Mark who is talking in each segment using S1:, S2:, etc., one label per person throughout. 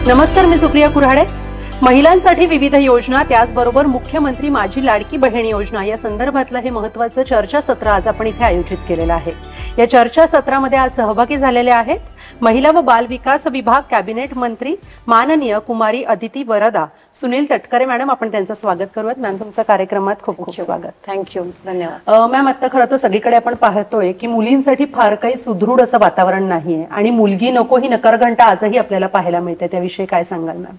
S1: नमस्कार, मी सुप्रिया कुऱ्हाडे. महिलांसाठी विविध योजना, त्याचबरोबर मुख्यमंत्री माझी लाडकी बहीण योजना या संदर्भातलं हे महत्त्वाचं चर्चासत्र आज आपण इथे आयोजित केलेलं आहे. या चर्चासत्रामध्ये आज सहभागी झालेले आहेत महिला व बाल विकास विभाग कॅबिनेट मंत्री माननीय कुमारी अदिती वरदा. सुनील तटकरे मॅडम, आपण त्यांचं स्वागत करूयात. मॅम, तुमचं कार्यक्रमात खूप खूप स्वागत.
S2: थँक्यू, धन्यवाद.
S1: मॅम, आता खरं तर सगळीकडे आपण पाहतोय की मुलींसाठी फार काही सुदृढ असं वातावरण नाहीये आणि मुलगी नको ही नकारघंटा आजही आपल्याला पाहायला मिळते. त्याविषयी काय सांगाल मॅम?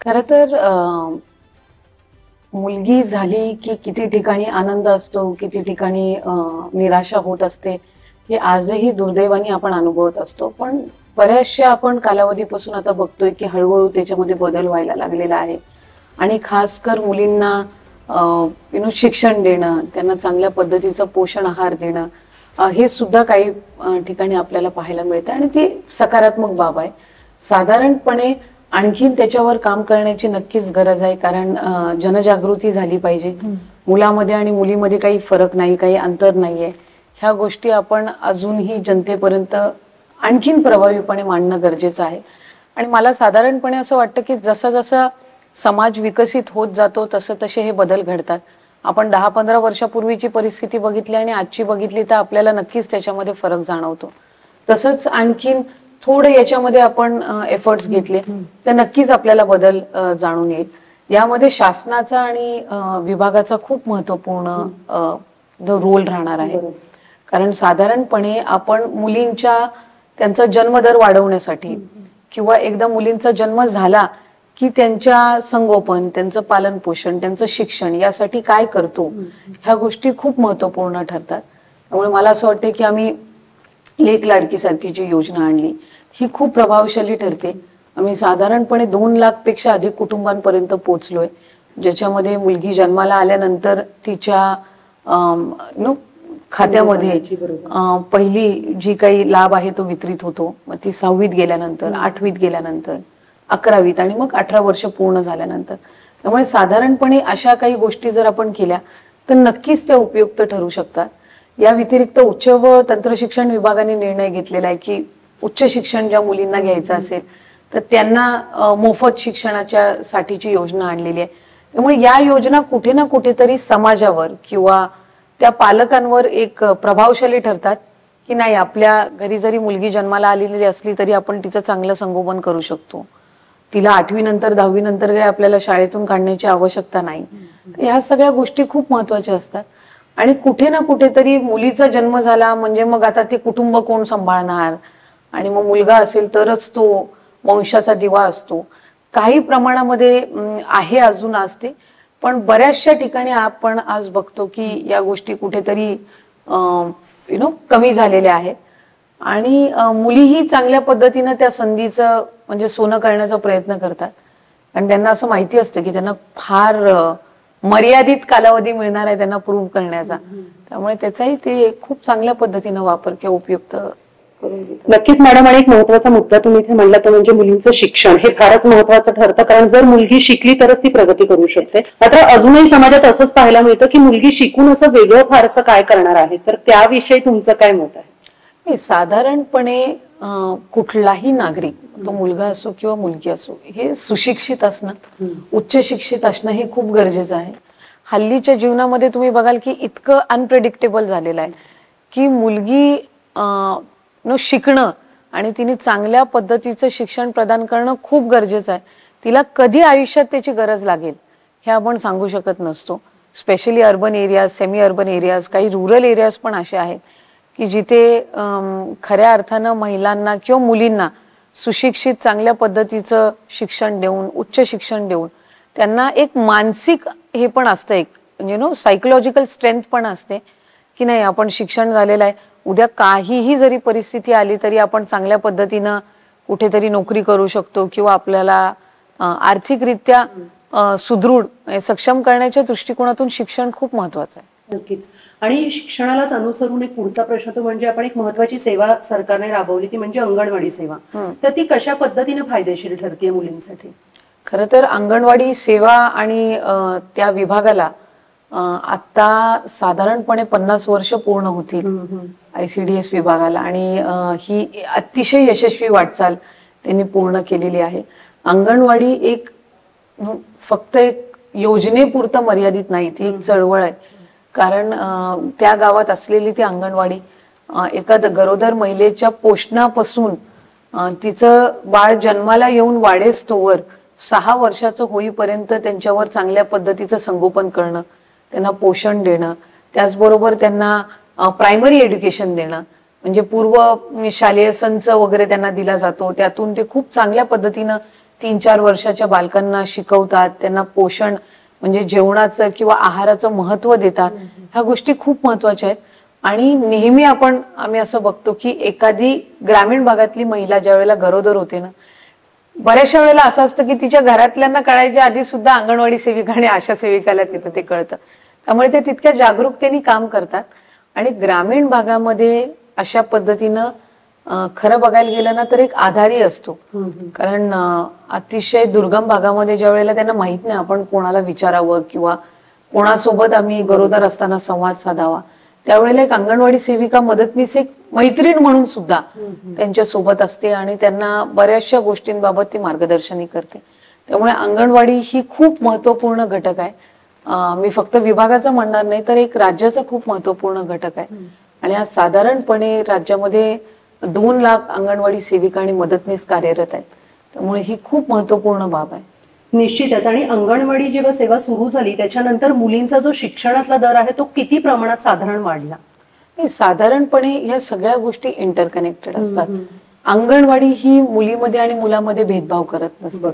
S2: खरं तर मुलगी झाली की किती ठिकाणी आनंद असतो, किती ठिकाणी निराशा होत असते, हे आजही दुर्दैवाने आपण अनुभवत असतो. पण बऱ्याचशा आपण कालावधीपासून आता बघतोय की हळूहळू त्याच्यामध्ये बदल व्हायला लागलेला आहे. आणि खास कर मुलींना शिक्षण देणं, त्यांना चांगल्या पद्धतीचं पोषण आहार देणं, हे सुद्धा काही ठिकाणी आपल्याला पाहायला मिळतं आणि ती सकारात्मक बाब आहे. साधारणपणे आणखीन त्याच्यावर काम करण्याची नक्कीच गरज आहे, कारण जनजागृती झाली पाहिजे. मुलामध्ये आणि मुलीमध्ये काही फरक नाही, काही अंतर नाहीये. ह्या गोष्टी आपण अजूनही जनतेपर्यंत आणखीन प्रभावीपणे मांडणं गरजेचं आहे. आणि मला साधारणपणे असं वाटतं की जसं जसं समाज विकसित होत जातो तसं तसे हे बदल घडतात. आपण 10-15 वर्षापूर्वीची परिस्थिती बघितली आणि आजची बघितली तर आपल्याला नक्कीच त्याच्यामध्ये फरक जाणवतो. तसंच आणखीन थोडं याच्यामध्ये आपण एफर्ट्स घेतले तर नक्कीच आपल्याला बदल जाणून येईल. यामध्ये शासनाचा आणि विभागाचा खूप महत्वपूर्ण रोल राहणार आहे. कारण साधारणपणे आपण मुलींच्या त्यांचा जन्मदर वाढवण्यासाठी किंवा एकदा मुलींचा जन्म झाला की त्यांच्या संगोपन, त्यांचं पालन पोषण, त्यांचं शिक्षण यासाठी काय करतो, ह्या गोष्टी खूप महत्वपूर्ण ठरतात. त्यामुळे मला असं वाटतं की आम्ही लेक लाडकी सारखी जी योजना आणली ही खूप प्रभावशाली ठरते. आम्ही साधारणपणे 2 लाखपेक्षा अधिक कुटुंबांपर्यंत पोहोचलोय, ज्याच्यामध्ये मुलगी जन्माला आल्यानंतर तिच्या खात्यामध्ये पहिली जी काही लाभ आहे तो वितरित होतो. मग ती 6वीत गेल्यानंतर, 8वीत गेल्यानंतर, 11वीत आणि मग 18 वर्ष पूर्ण झाल्यानंतर. त्यामुळे साधारणपणे अशा काही गोष्टी जर आपण केल्या तर नक्कीच त्या उपयुक्त ठरू शकतात. या व्यतिरिक्त उच्च व तंत्रशिक्षण विभागाने निर्णय घेतलेला आहे की उच्च शिक्षण ज्या मुलींना घ्यायचं असेल तर त्यांना मोफत शिक्षणाच्या साठीची योजना आणलेली आहे. त्यामुळे या योजना कुठे ना कुठेतरी समाजावर किंवा त्या पालकांवर एक प्रभावशाली ठरतात की नाही, आपल्या घरी जरी मुलगी जन्माला आलेली असली तरी आपण तिचं चांगलं संगोपन करू शकतो. तिला 8वी नंतर 10वी नंतर काही आपल्याला शाळेतून काढण्याची आवश्यकता नाही. ह्या सगळ्या गोष्टी खूप महत्वाच्या असतात. आणि कुठे ना कुठेतरी मुलीचा जन्म झाला म्हणजे मग आता ते कुटुंब कोण सांभाळणार, आणि मग मुलगा असेल तरच तो वंशाचा दिवा असतो. काही प्रमाणामध्ये आहे अजून असते, पण बऱ्याचशा ठिकाणी आपण आज बघतो की या गोष्टी कुठेतरी कमी झालेल्या आहेत. आणि मुलीही चांगल्या पद्धतीनं त्या संधीचं म्हणजे सोनं करण्याचा प्रयत्न करतात. आणि त्यांना असं माहिती असतं की त्यांना फार मर्यादित कालावधी मिळणार आहे त्यांना प्रूव्ह करण्याचा. त्यामुळे त्याचाही ते खूप चांगल्या पद्धतीनं वापर किंवा उपयुक्त करून घेतात.
S1: नक्कीच मॅडम, आणि एक महत्वाचा मुद्दा तुम्ही इथे म्हणला तो म्हणजे मुलींचं शिक्षण. हे फारच महत्वाचं ठरतं, कारण जर मुलगी शिकली तरच ती प्रगती करू शकते. मात्र अजूनही समाजात असंच पाहायला मिळतं की मुलगी शिकून असं वेगळं फारसं काय करणार आहे, तर त्याविषयी तुमचं काय मत आहे?
S2: साधारणपणे कुठलाही नागरिक, तो मुलगा असो किंवा मुलगी असो, हे सुशिक्षित असणं, उच्च शिक्षित असणं हे खूप गरजेचं आहे. हल्लीच्या जीवनामध्ये तुम्ही बघाल की इतकं अनप्रेडिक्टेबल झालेलं आहे की मुलगी शिकणं आणि तिने चांगल्या पद्धतीचं शिक्षण प्रदान करणं खूप गरजेचं आहे. तिला कधी आयुष्यात त्याची गरज लागेल हे आपण सांगू शकत नसतो. Specially urban areas, semi urban areas, काही रुरल एरियाज पण असे आहेत की जिथे खऱ्या अर्थानं महिलांना किंवा मुलींना सुशिक्षित चांगल्या पद्धतीचं शिक्षण देऊन, उच्च शिक्षण देऊन त्यांना एक मानसिक हे पण असतं, एक सायकोलॉजिकल स्ट्रेंथ पण असते की नाही, आपण शिक्षण झालेलं आहे, उद्या काहीही जरी परिस्थिती आली तरी आपण चांगल्या कुठेतरी नोकरी करू शकतो किंवा आपल्याला आर्थिकरित्या सुदृढ सक्षम करण्याच्या दृष्टिकोनातून शिक्षण खूप महत्वाचं आहे.
S1: नक्कीच. आणि शिक्षणालाच अनुसरून एक पुढचा प्रश्न तो म्हणजे आपण एक महत्वाची सेवा सरकारने राबवली ती म्हणजे अंगणवाडी सेवा. तर ती कशा पद्धतीने फायदेशीर ठरते मुलींसाठी?
S2: खरं तर अंगणवाडी सेवा आणि त्या विभागाला आता साधारणपणे 50 वर्ष पूर्ण होतील ICDS विभागाला, आणि ही अतिशय यशस्वी वाटचाल त्यांनी पूर्ण केलेली आहे. अंगणवाडी एक फक्त एक योजनेपुरतं मर्यादित नाही, ती एक चळवळ आहे. कारण त्या गावात असलेली ती अंगणवाडी एका गरोदर महिलेच्या पोषणापासून तिचं बाळ जन्माला येऊन वाढेस्तोवर 6 वर्षाचं होईपर्यंत त्यांच्यावर चांगल्या पद्धतीचं संगोपन करणं, त्यांना पोषण देणं, त्याचबरोबर त्यांना प्रायमरी एज्युकेशन देणं, म्हणजे पूर्व शालेय संच वगैरे त्यांना दिला जातो, त्यातून ते खूप चांगल्या पद्धतीनं 3-4 वर्षाच्या बालकांना शिकवतात, त्यांना पोषण म्हणजे जेवणाचं किंवा आहाराचं महत्व देतात. ह्या गोष्टी खूप महत्वाच्या आहेत. आणि नेहमी आम्ही असं बघतो की एखादी ग्रामीण भागातली महिला ज्या वेळेला गरोदर होते ना, बऱ्याचशा वेळेला असं असतं की तिच्या घरातल्यांना कळायच्या आधी सुद्धा अंगणवाडी सेविका आणि आशा सेविकाला तिथं ते कळतं. त्यामुळे ते तितक्या जागरूकतेने काम करतात. आणि ग्रामीण भागामध्ये अशा पद्धतीनं खरं बघायला गेलं ना तर एक आधारही असतो. कारण अतिशय दुर्गम भागामध्ये ज्या वेळेला त्यांना माहित नाही आपण कोणाला विचारावं किंवा कोणासोबत आम्ही गरोदर असताना संवाद साधावा, त्यावेळेला एक अंगणवाडी सेविका मदतनीस एक मैत्रीण म्हणून सुद्धा त्यांच्या सोबत असते आणि त्यांना बऱ्याचशा गोष्टींबाबत ती मार्गदर्शनही करते. त्यामुळे अंगणवाडी ही खूप महत्वपूर्ण घटक आहे. मी फक्त विभागाचं म्हणणार नाही तर एक राज्याचा खूप महत्वपूर्ण घटक आहे. आणि आज साधारणपणे राज्यामध्ये 2 लाख अंगणवाडी सेविका आणि मदतनीस कार्यरत आहेत. त्यामुळे ही खूप महत्वपूर्ण बाब आहे.
S1: निश्चितच. आणि अंगणवाडी जेव्हा सेवा सुरू झाली त्याच्यानंतर मुलींचा जो शिक्षणातला दर आहे तो किती प्रमाणात साधारण वाढला?
S2: साधारणपणे ह्या सगळ्या गोष्टी इंटरकनेक्टेड असतात. अंगणवाडी ही मुलीमध्ये आणि मुलामध्ये भेदभाव करत नसते.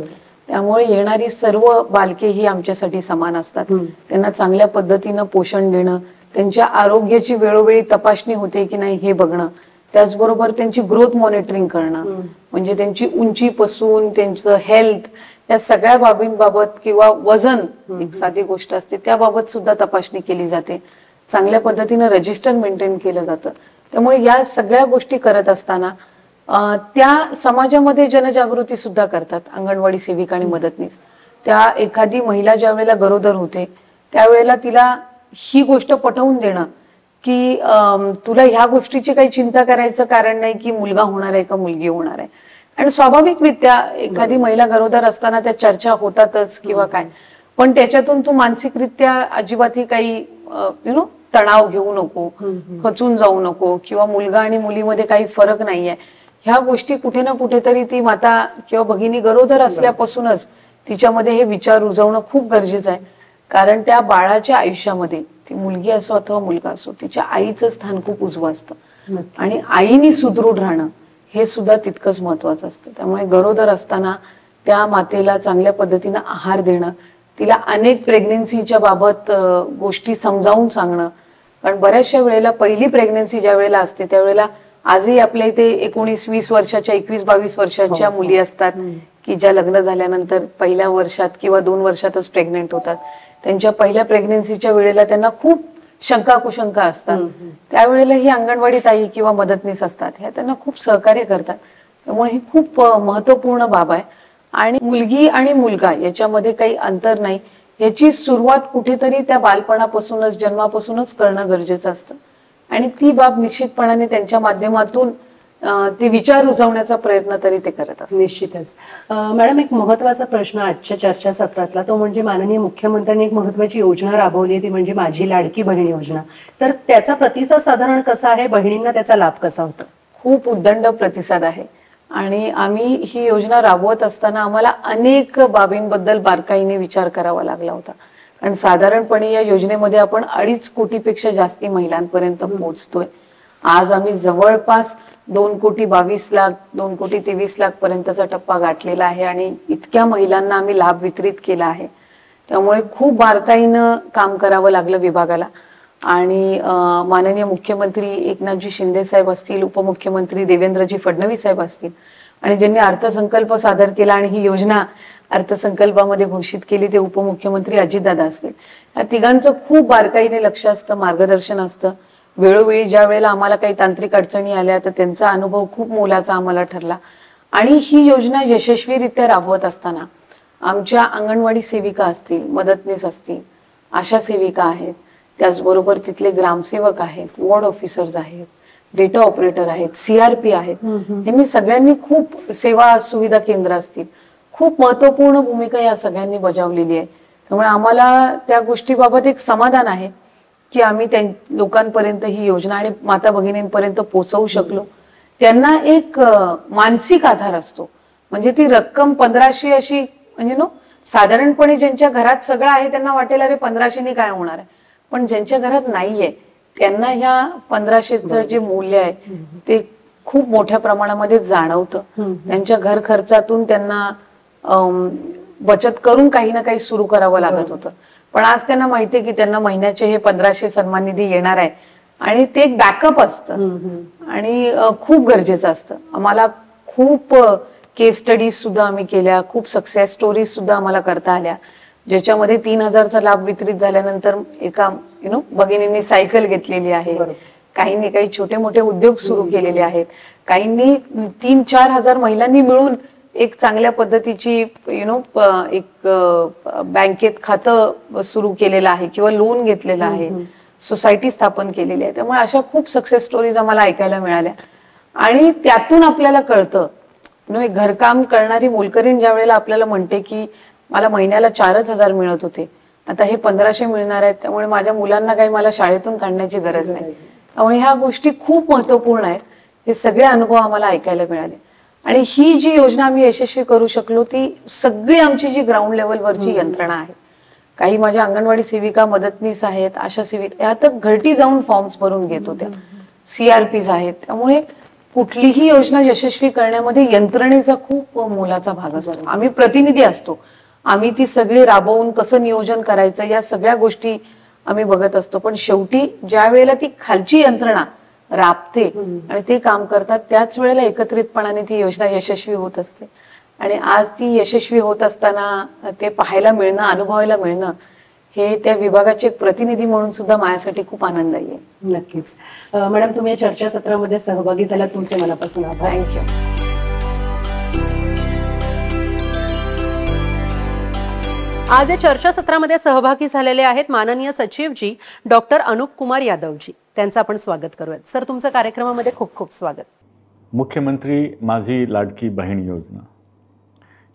S2: त्यामुळे येणारी सर्व बालके ही आमच्यासाठी समान असतात. त्यांना चांगल्या पद्धतीनं पोषण देणं, त्यांच्या आरोग्याची वेळोवेळी तपासणी होते की नाही हे बघणं, त्याचबरोबर त्यांची ग्रोथ मॉनिटरिंग करणं, म्हणजे त्यांची उंचीपासून त्यांचं हेल्थ या सगळ्या बाबींबाबत किंवा वजन एक साधी गोष्ट असते त्याबाबत सुद्धा तपासणी केली जाते. चांगल्या पद्धतीनं रजिस्टर मेंटेन केलं जातं. त्यामुळे या सगळ्या गोष्टी करत असताना त्या समाजामध्ये जनजागृती सुद्धा करतात अंगणवाडी सेविका आणि मदतनीस. त्या एखादी महिला ज्या वेळेला गरोदर होते त्यावेळेला तिला ही गोष्ट पटवून देणं की तुला ह्या गोष्टीची काही चिंता करायचं कारण नाही की मुलगा होणार आहे का मुलगी होणार आहे. आणि स्वाभाविकरित्या एखादी महिला गरोदर असताना त्या चर्चा होतातच किंवा काय, पण त्याच्यातून तू मानसिकरित्या अजिबातही काही तणाव घेऊ नको, खचून जाऊ नको, किंवा मुलगा आणि मुलीमध्ये काही फरक नाहीये. ह्या गोष्टी कुठे ना कुठेतरी ती माता किंवा भगिनी गरोदर असल्यापासूनच तिच्यामध्ये हे विचार रुजवणं खूप गरजेचं आहे. कारण त्या बाळाच्या आयुष्यामध्ये ती मुलगी असो अथवा मुलगा असो तिच्या आईचं स्थान खूप उजवं असतं. आणि आईनी सुदृढ राहणं हे सुद्धा तितकंच महत्वाचं असतं. त्यामुळे गरोदर असताना त्या मातेला चांगल्या पद्धतीनं आहार देणं, तिला अनेक प्रेग्नेन्सीच्या बाबत गोष्टी समजावून सांगणं. कारण बऱ्याचशा वेळेला पहिली प्रेग्नेन्सी ज्या वेळेला असते त्यावेळेला आजही आपल्या इथे 19-20 वर्षाच्या 21-22 वर्षांच्या मुली असतात की ज्या लग्न झाल्यानंतर पहिल्या वर्षात किंवा 2 वर्षातच प्रेग्नेंट होतात. त्यांच्या पहिल्या प्रेग्नेन्सीच्या वेळेला त्यांना खूप शंका कुशंका असतात. त्यावेळेला ही अंगणवाडी ताई किंवा मदतनीस असतात, ह्या त्यांना खूप सहकार्य करतात. त्यामुळे ही खूप महत्वपूर्ण बाब आहे. आणि मुलगी आणि मुलगा याच्यामध्ये काही अंतर नाही, याची सुरुवात कुठेतरी त्या बालपणापासूनच जन्मापासूनच करणं गरजेचं असतं. आणि ती बाब निश्चितपणाने त्यांच्या माध्यमातून ते विचार रुजवण्याचा प्रयत्न तरी ते करत असतात.
S1: निश्चितच. मॅडम, एक महत्वाचा प्रश्न आजच्या चर्चासत्रातला तो म्हणजे माननीय मुख्यमंत्र्यांनी एक महत्वाची योजना राबवली आहे, ती म्हणजे माझी लाडकी बहीण योजना. तर त्याचा प्रतिसाद साधारण कसा आहे? बहिणींना त्याचा लाभ कसा होतो?
S2: खूप उद्दंड प्रतिसाद आहे. आणि आम्ही ही योजना राबवत असताना आम्हाला अनेक बाबींबद्दल बारकाईने विचार करावा लागला होता. कारण साधारणपणे या योजनेमध्ये आपण 2.5 कोटीपेक्षा जास्ती महिलांपर्यंत पोहोचतोय. आज आम्ही जवळपास 2,22,00,000 2,23,00,000 पर्यंतचा टप्पा गाठलेला आहे आणि इतक्या महिलांना आम्ही लाभ वितरित केला आहे. त्यामुळे खूप बारकाईनं काम करावं लागलं विभागाला. आणि माननीय मुख्यमंत्री एकनाथजी शिंदे साहेब असतील, उपमुख्यमंत्री देवेंद्रजी फडणवीस साहेब असतील, आणि ज्यांनी अर्थसंकल्प सादर केला आणि ही योजना अर्थसंकल्पामध्ये घोषित केली ते उपमुख्यमंत्री अजितदादा असतील, या तिघांचं खूप बारकाईने लक्ष असतं, मार्गदर्शन असतं. वेळोवेळी ज्या वेळेला आम्हाला काही तांत्रिक अडचणी आल्या तर त्यांचा अनुभव खूप मोलाचा आम्हाला ठरला. आणि ही योजना यशस्वीरित्या राबवत असताना आमच्या अंगणवाडी सेविका असतील, मदतनीस असतील, आशा सेविका आहेत, त्याचबरोबर तिथले ग्रामसेवक आहेत, वॉर्ड ऑफिसर्स आहेत, डेटा ऑपरेटर आहेत, CRP आहेत, यांनी सगळ्यांनी खूप सेवा सुविधा केंद्र असतील, खूप महत्वपूर्ण भूमिका या सगळ्यांनी बजावलेली आहे. त्यामुळे आम्हाला त्या गोष्टीबाबत एक समाधान आहे की आम्ही त्या लोकांपर्यंत ही योजना आणि माता भगिनींपर्यंत पोहोचवू शकलो. त्यांना एक मानसिक आधार असतो. म्हणजे ती रक्कम 1500 अशी म्हणजे साधारणपणे ज्यांच्या घरात सगळं आहे त्यांना वाटेल अरे 1500 काय होणार आहे, पण ज्यांच्या घरात नाहीये त्यांना ह्या 1500चं जे मूल्य आहे ते खूप मोठ्या प्रमाणामध्ये जाणवतं. त्यांच्या घर खर्चातून त्यांना बचत करून काही ना काही सुरू करावं लागत होतं, पण आज त्यांना माहितीये की त्यांना महिन्याचे हे 1500 सन्मान निधी येणार आहे आणि ते एक बॅकअप असतं आणि खूप गरजेचं असतं. आम्हाला खूप केस स्टडीज सुद्धा आम्ही केल्या, खूप सक्सेस स्टोरीज सुद्धा आम्हाला करता आल्या, ज्याच्यामध्ये 3000चा लाभ वितरित झाल्यानंतर एका भगिनींनी सायकल घेतलेली आहे, काहींनी काही छोटे मोठे उद्योग सुरू केलेले आहेत, काहींनी 3-4 हजार महिलांनी मिळून एक चांगल्या पद्धतीची एक बँकेत खातं सुरू केलेलं आहे किंवा लोन घेतलेलं आहे, सोसायटी स्थापन केलेली आहे. त्यामुळे अशा खूप सक्सेस स्टोरीज आम्हाला ऐकायला मिळाल्या आणि त्यातून आपल्याला कळतं एक घरकाम करणारी मोलकरीण ज्या वेळेला आपल्याला म्हणते की मला महिन्याला 4000 मिळत होते, आता हे 1500 मिळणार आहेत, त्यामुळे माझ्या मुलांना काही मला शाळेतून काढण्याची गरज नाही. त्यामुळे ह्या गोष्टी खूप महत्वपूर्ण आहेत. हे सगळे अनुभव आम्हाला ऐकायला मिळाले आणि ही जी योजना आम्ही यशस्वी करू शकलो ती सगळी आमची जी ग्राउंड लेवलवरची यंत्रणा आहे. काही माझ्या अंगणवाडी सेविका मदतनीस आहेत, आशा सेविका ह्या तर घरटी जाऊन फॉर्म्स भरून घेत होत्या, CRPs आहेत. त्यामुळे कुठलीही योजना यशस्वी करण्यामध्ये यंत्रणेचा खूप मोलाचा भाग असतो. आम्ही प्रतिनिधी असतो, आम्ही ती सगळी राबवून कसं नियोजन करायचं या सगळ्या गोष्टी आम्ही बघत असतो, पण शेवटी ज्या वेळेला ती खालची यंत्रणा राबते आणि ते काम करतात त्याच वेळेला एकत्रितपणाने ती योजना यशस्वी होत असते. आणि आज ती यशस्वी होत असताना ते पाहायला मिळणं, अनुभवायला मिळणं हे त्या विभागाचे एक प्रतिनिधी म्हणून सुद्धा माझ्यासाठी खूप आनंददायी आहे.
S1: नक्कीच. मॅडम, तुम्ही या चर्चासत्रामध्ये सहभागी झाला, तुमचे मनापासून आभार.
S2: थँक्यू.
S1: आज या चर्चासत्रामध्ये सहभागी झालेले आहेत माननीय सचिवजी डॉक्टर अनुप कुमार यादवजी. त्यांचं आपण स्वागत करूयात. सर, तुमचं कार्यक्रमामध्ये खूप खूप स्वागत.
S3: मुख्यमंत्री माझी लाडकी बहीण योजना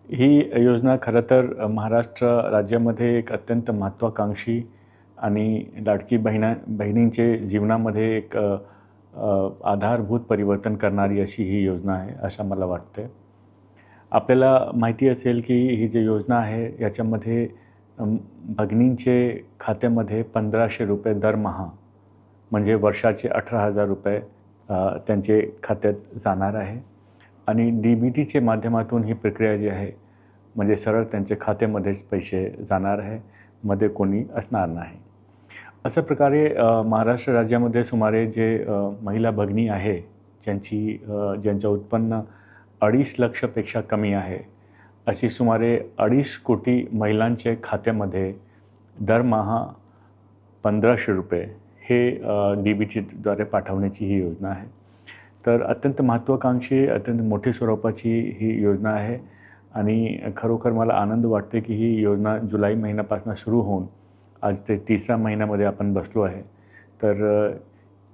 S3: ही योजना खरं तर महाराष्ट्र राज्यामध्ये एक अत्यंत महत्त्वाकांक्षी आणि लाडकी बहिणींचे जीवनामध्ये एक आधारभूत परिवर्तन करणारी अशी ही योजना आहे असं मला वाटतं. आपल्याला माहिती असेल की ही जी योजना आहे याच्यामध्ये भगिनींचे खात्यामध्ये 1500 रुपये दरमहा म्हणजे वर्षाचे 18,000 रुपये त्यांचे खात्यात जाणार आहे आणि DBTचे माध्यमातून ही प्रक्रिया जी आहे म्हणजे सरळ त्यांच्या खात्यामध्येच पैसे जाणार आहे, मध्ये कोणी असणार नाही. अशा प्रकारे महाराष्ट्र राज्यामध्ये सुमारे जे महिला भगिनी आहे ज्यांचं उत्पन्न 2.5 लाखापेक्षा कमी आहे अशी सुमारे 2.5 कोटी महिलांच्या खात्यामध्ये दरमहा 1500 रुपये हे DBTद्वारे पाठवण्याची ही योजना आहे. तर अत्यंत महत्त्वाकांक्षी, अत्यंत मोठी स्वरूपाची ही योजना आहे आणि खरोखर मला आनंद वाटते की ही योजना जुलै महिन्यापासून सुरू होऊन आज ते 3ऱ्या महिन्यामध्ये आपण बसलो आहे. तर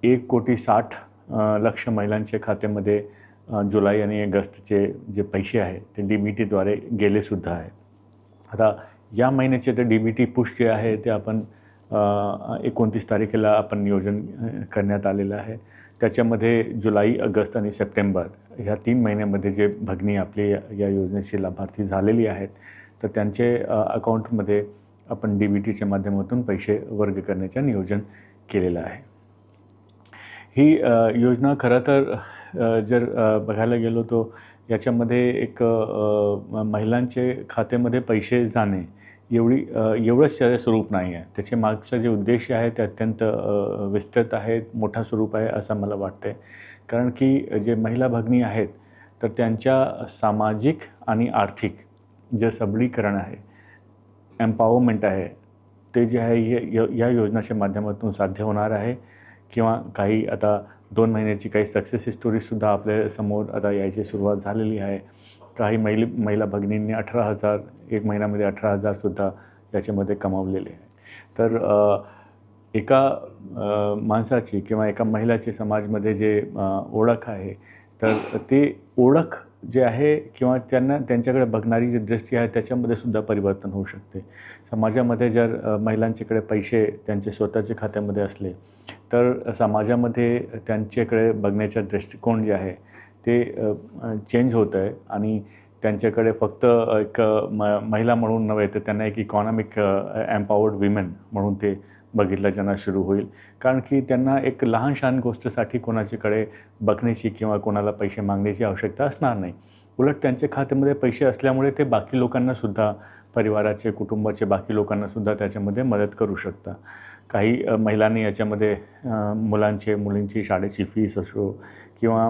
S3: 1,60,00,000 महिलांच्या खात्यामध्ये जुलै आणि ऑगस्टचे जे पैसे आहेत ते DBTद्वारे गेलेसुद्धा आहे. आता या महिन्याचे ते DBT पुश जे आहे ते आपण 29 तारखेला आपण नियोजन करण्यात आलेलं आहे. त्याच्यामध्ये जुलै, ऑगस्ट आणि सप्टेंबर ह्या 3 महिन्यामध्ये जे भगिनी आपली या योजनेची लाभार्थी झालेली आहेत तर त्यांचे अकाउंटमध्ये आपण DBTच्या माध्यमातून पैसे वर्ग करण्याचं नियोजन केलेलं आहे. ही योजना खरं तर जर बघायला गेलो तो याच्यामध्ये एक महिलांचे खात्यामध्ये पैसे जाणे एवढंच स्वरूप नाही आहे. त्याचे मागचं जे उद्देश आहे ते अत्यंत विस्तृत आहे, मोठा स्वरूप आहे असं मला वाटते. कारण की जे महिला भगिनी आहेत तर त्यांच्या सामाजिक आणि आर्थिक जे सबलीकरण आहे, एम्पॉवरमेंट आहे ते जे आहे या योजनेच्या माध्यमातून साध्य होणार आहे. किंवा काही आता 2 महिन्याची काही सक्सेस स्टोरीजसुद्धा आपल्या समोर आता यायची सुरुवात झालेली आहे. काही महिला भगिनींनी 18,000 एक महिन्यामध्ये 18,000सुद्धा याच्यामध्ये कमावलेले आहे. तर एका माणसाची किंवा एका महिलाची समाजामध्ये जे ओळख आहे तर ते ओळख जे आहे किंवा त्यांच्याकडे बघणारी जी दृष्टी आहे त्याच्यामध्ये सुद्धा परिवर्तन होऊ शकते. समाजामध्ये जर महिलांच्याकडे पैसे त्यांचे स्वतःच्या खात्यामध्ये असले तर समाजामध्ये त्यांच्याकडे बघण्याचा दृष्टिकोन जे आहे ते चेंज होत आहे आणि त्यांच्याकडे फक्त एक महिला म्हणून नव्हे तर त्यांना एक इकॉनॉमिक एम्पॉवर्ड विमेन म्हणून ते बघितलं जाणं सुरू होईल. कारण की त्यांना एक लहान शहान गोष्टीसाठी कोणाच्याकडे बघण्याची किंवा कोणाला पैसे मागण्याची आवश्यकता असणार नाही. उलट त्यांच्या खात्यामध्ये पैसे असल्यामुळे ते बाकी लोकांनासुद्धा, परिवाराचे, कुटुंबाचे बाकी लोकांनासुद्धा त्याच्यामध्ये मदत करू शकतात. काही महिलांनी याच्यामध्ये मुलींची शाळेची फीस असो किंवा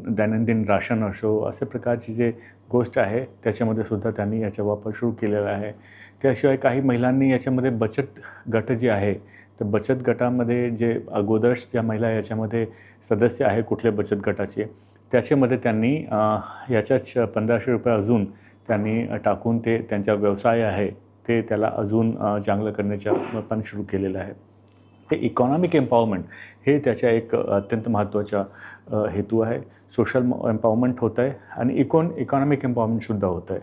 S3: दैनंदिन राशन असो अशा प्रकारची जे गोष्ट आहे त्याच्यामध्ये सुद्धा त्यांनी याचा वापर सुरू केलेला आहे. त्याशिवाय काही महिलांनी याच्यामध्ये बचत गट जे आहे तर बचत गटामध्ये जे अगोदरच ज्या महिला याच्यामध्ये सदस्य आहे कुठल्या बचत गटाचे त्याच्यामध्ये त्यांनी याच्याच 1500 रुपये अजून त्यांनी टाकून ते त्यांचा व्यवसाय आहे ते त्याला अजून चांगलं करण्याचा पण सुरू केलेलं आहे. ते इकॉनॉमिक एम्पॉवरमेंट हे त्याच्या एक अत्यंत महत्त्वाचा हेतू आहे. सोशल एम्पॉवरमेंट होत आहे आणि इकॉनॉमिक एम्पॉवरमेंटसुद्धा होत आहे.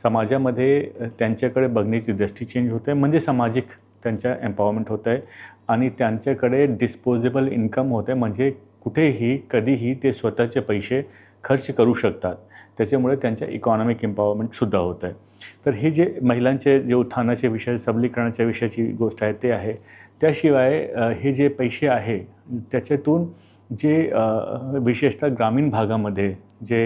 S3: समाजामध्ये त्यांच्याकडे बघण्याची दृष्टी चेंज होते म्हणजे सामाजिक त्यांच्या एम्पॉवरमेंट होत आहे आणि त्यांच्याकडे डिस्पोजेबल इन्कम होते म्हणजे कुठेही कधीही ते स्वतःचे पैसे खर्च करू शकतात. त्याच्यामुळे त्यांच्या इकॉनॉमिक एम्पॉवरमेंटसुद्धा होत आहे. तर हे जे महिलांचे जे उत्थानाचे विषय, सबलीकरणाच्या विषयाची गोष्ट आहे ते आहे. त्याशिवाय हे जे पैसे आहे त्याच्यातून जे विशेषतः ग्रामीण भागामध्ये जे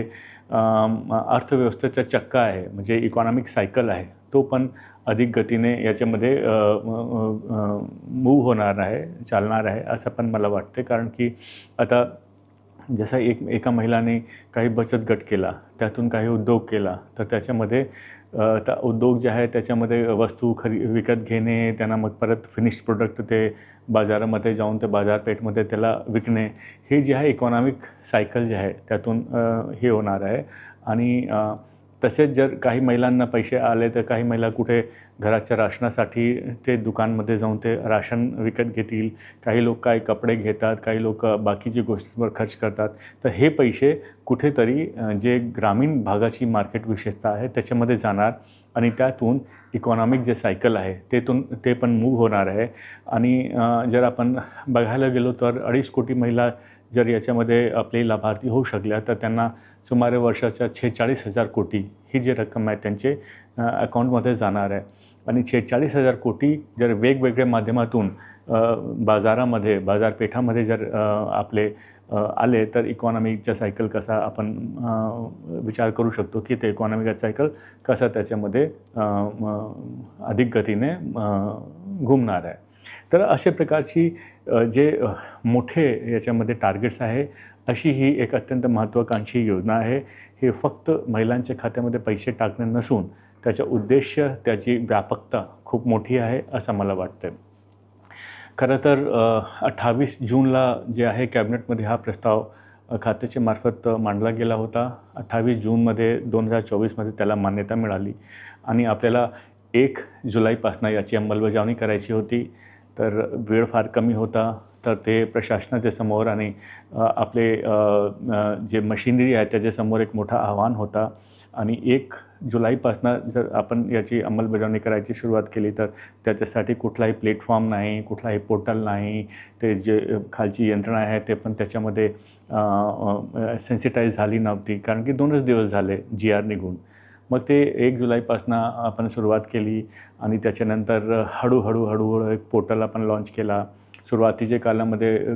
S3: अर्थव्यवस्थेचा चक्का आहे म्हणजे इकॉनॉमिक सायकल आहे तो पण अधिक गतीने याच्यामध्ये मूव्ह होणार आहे, चालणार आहे असं पण मला वाटते. कारण की आता जसं एका महिलाने काही बचत गट केला, त्यातून काही उद्योग केला तर त्याच्यामध्ये उद्योग जे आहे त्याच्यामध्ये वस्तू विकत घेणे, त्यांना मग परत फिनिश्ड प्रोडक्ट ते बाजारामध्ये जाऊन ते बाजारपेठमध्ये त्याला विकणे, हे जे आहे इकॉनॉमिक सायकल जे आहे त्यातून हे होणार आहे. आणि तसेच जर काही महिलांना पैसे आले तर काही महिला कुठे घराच्या राशनासाठी ते दुकानमध्ये जाऊन ते राशन विकत घेतील, काही लोक काही कपडे घेतात, काही लोक बाकीची गोष्टींवर खर्च करतात. तर हे पैसे कुठेतरी जे ग्रामीण भागाची मार्केट विशेषता आहे त्याच्यामध्ये जाणार आणि त्यातून इकॉनॉमिक जे सायकल आहे ते पण मूव्ह होणार आहे. आणि जर आपण बघायला गेलो तर 2.5 कोटी महिला जर याच्यामध्ये आपले लाभार्थी होऊ शकल्या तर त्यांना सुमारे वर्षाच्या 46,000 कोटी ही जी रक्कम आहे त्यांचे अकाउंटमध्ये जाणार आहे. आणि 46,000 कोटी जर वेगवेगळ्या माध्यमातून बाजारपेठामध्ये जर आपले आले तर इकॉनॉमीचा सायकल कसा आपण विचार करू शकतो की ते इकॉनॉमिक सायकल कसा त्याच्यामध्ये अधिक गतीने घुमणार आहे. तर अशा प्रकारची जे मोठे याच्यामध्ये टार्गेट्स आहे अशी ही एक अत्यंत महत्त्वाकांक्षी योजना आहे. हे फक्त महिलांच्या खात्यामध्ये पैसे टाकणे नसून त्याचा उद्देश, त्याची व्यापकता खूप मोठी आहे असं मला वाटतं. खरं तर 28 जूनला जे आहे कॅबिनेटमध्ये हा प्रस्ताव खात्याच्या मार्फत मांडला गेला होता. 28 जूनमध्ये 2024मध्ये त्याला मान्यता मिळाली आणि आपल्याला 1 जुलैपासून याची अंमलबजावणी करायची होती. तर वेळ फार कमी होता तर ते प्रशासनाच्या समोर आणि आपले जे मशिनरी आहे त्याच्यासमोर एक मोठा आव्हान होता. आणि 1 जुलैपासून जर आपण याची अंमलबजावणी करायची सुरुवात केली तर त्याच्यासाठी कुठलाही प्लॅटफॉर्म नाही, कुठलाही पोर्टल नाही, ते जे खालची यंत्रणा आहे ते पण त्याच्यामध्ये सेन्सिटाईज झाली नव्हती कारण की 2च दिवस झाले GR निघून. मग ते 1 जुलैपासून आपण सुरुवात केली आणि त्याच्यानंतर हळूहळू एक पोर्टल आपण लॉन्च केला. सुरुवातीच्या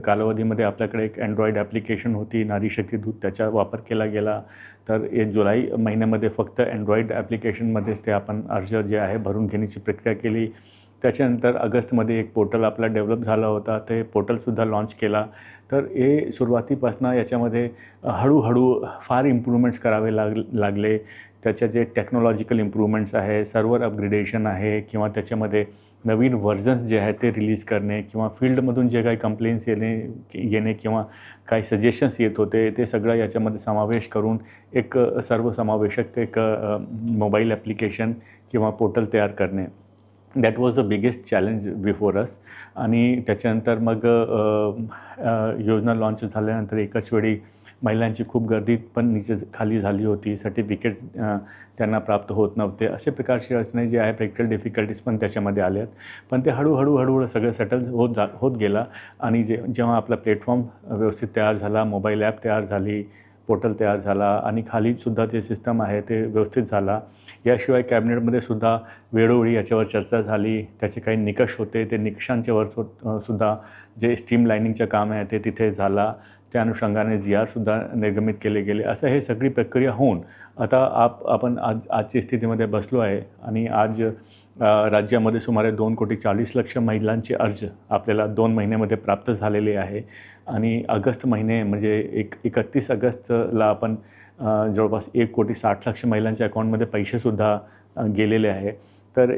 S3: कालावधीमध्ये आपल्याकडे एक अँड्रॉईड ॲप्लिकेशन होती, नारी शक्ती दूत, त्याचा वापर केला गेला. तर 1 जुलै महिन्यामध्ये फक्त अँड्रॉईड ॲप्लिकेशनमध्येच ते आपण अर्ज जे आहे भरून घेण्याची प्रक्रिया केली. त्याच्यानंतर ऑगस्टमध्ये एक पोर्टल आपला डेव्हलप झाला होता, ते पोर्टलसुद्धा लॉन्च केला. तर हे सुरुवातीपासून याच्यामध्ये हळूहळू फार इम्प्रूव्हमेंट्स करावे लागले. त्याच्या जे टेक्नॉलॉजिकल इम्प्रूव्हमेंट्स आहे, सर्व्हर अपग्रेडेशन आहे किंवा त्याच्यामध्ये नवीन व्हर्जन्स जे आहेत ते रिलीज करणे किंवा फील्डमधून जे काही कंप्लेंट्स येणे किंवा काही सजेशन्स येत होते ते सगळं याच्यामध्ये समावेश करून एक सर्वसमावेशक एक मोबाईल ॲप्लिकेशन किंवा पोर्टल तयार करणे, that was the biggest challenge before us. आणि त्याच्यानंतर मग योजना लॉन्च झाल्यानंतर एकाच वेळी महिलांची खूप गर्दी पण नीचे खाली झाली होती, सर्टिफिकेट्स त्यांना प्राप्त होत नव्हते, असे प्रकारची अडचणी जे आहे प्रॅक्टिकल डिफिकल्टीज पण त्याच्यामध्ये आल्यात. पण ते हळूहळू सगळं सेटल होत गेला. आणि जेव्हा आपला प्लॅटफॉर्म व्यवस्थित तयार झाला, मोबाईल ॲप तयार झाली, पोर्टल तयार झाला आणि खालीसुद्धा जे सिस्टम आहे ते व्यवस्थित झाला. याशिवाय कॅबिनेटमध्ये सुद्धा वेळोवेळी याच्यावर चर्चा झाली, त्याचे काही निकष होते, ते निकषांच्यावर सुद्धा जे स्ट्रीमलायनिंगचं काम आहे ते तिथे झाला. त्या अनुषंगाने GR सुद्धा निर्गमित केले गेले. असं हे सगळी प्रक्रिया होऊन आता आपण आजची स्थितीमध्ये बसलो आहे. आणि आज राज्यामध्ये सुमारे 2,40,00,000 महिलांचे अर्ज आपल्याला 2 महिन्यामध्ये प्राप्त झालेले आहे. आणि ऑगस्ट महिने म्हणजे 31 ऑगस्टला आपण जवळपास 1,60,00,000 महिलांच्या अकाउंटमध्ये पैसेसुद्धा गेलेले आहे. तर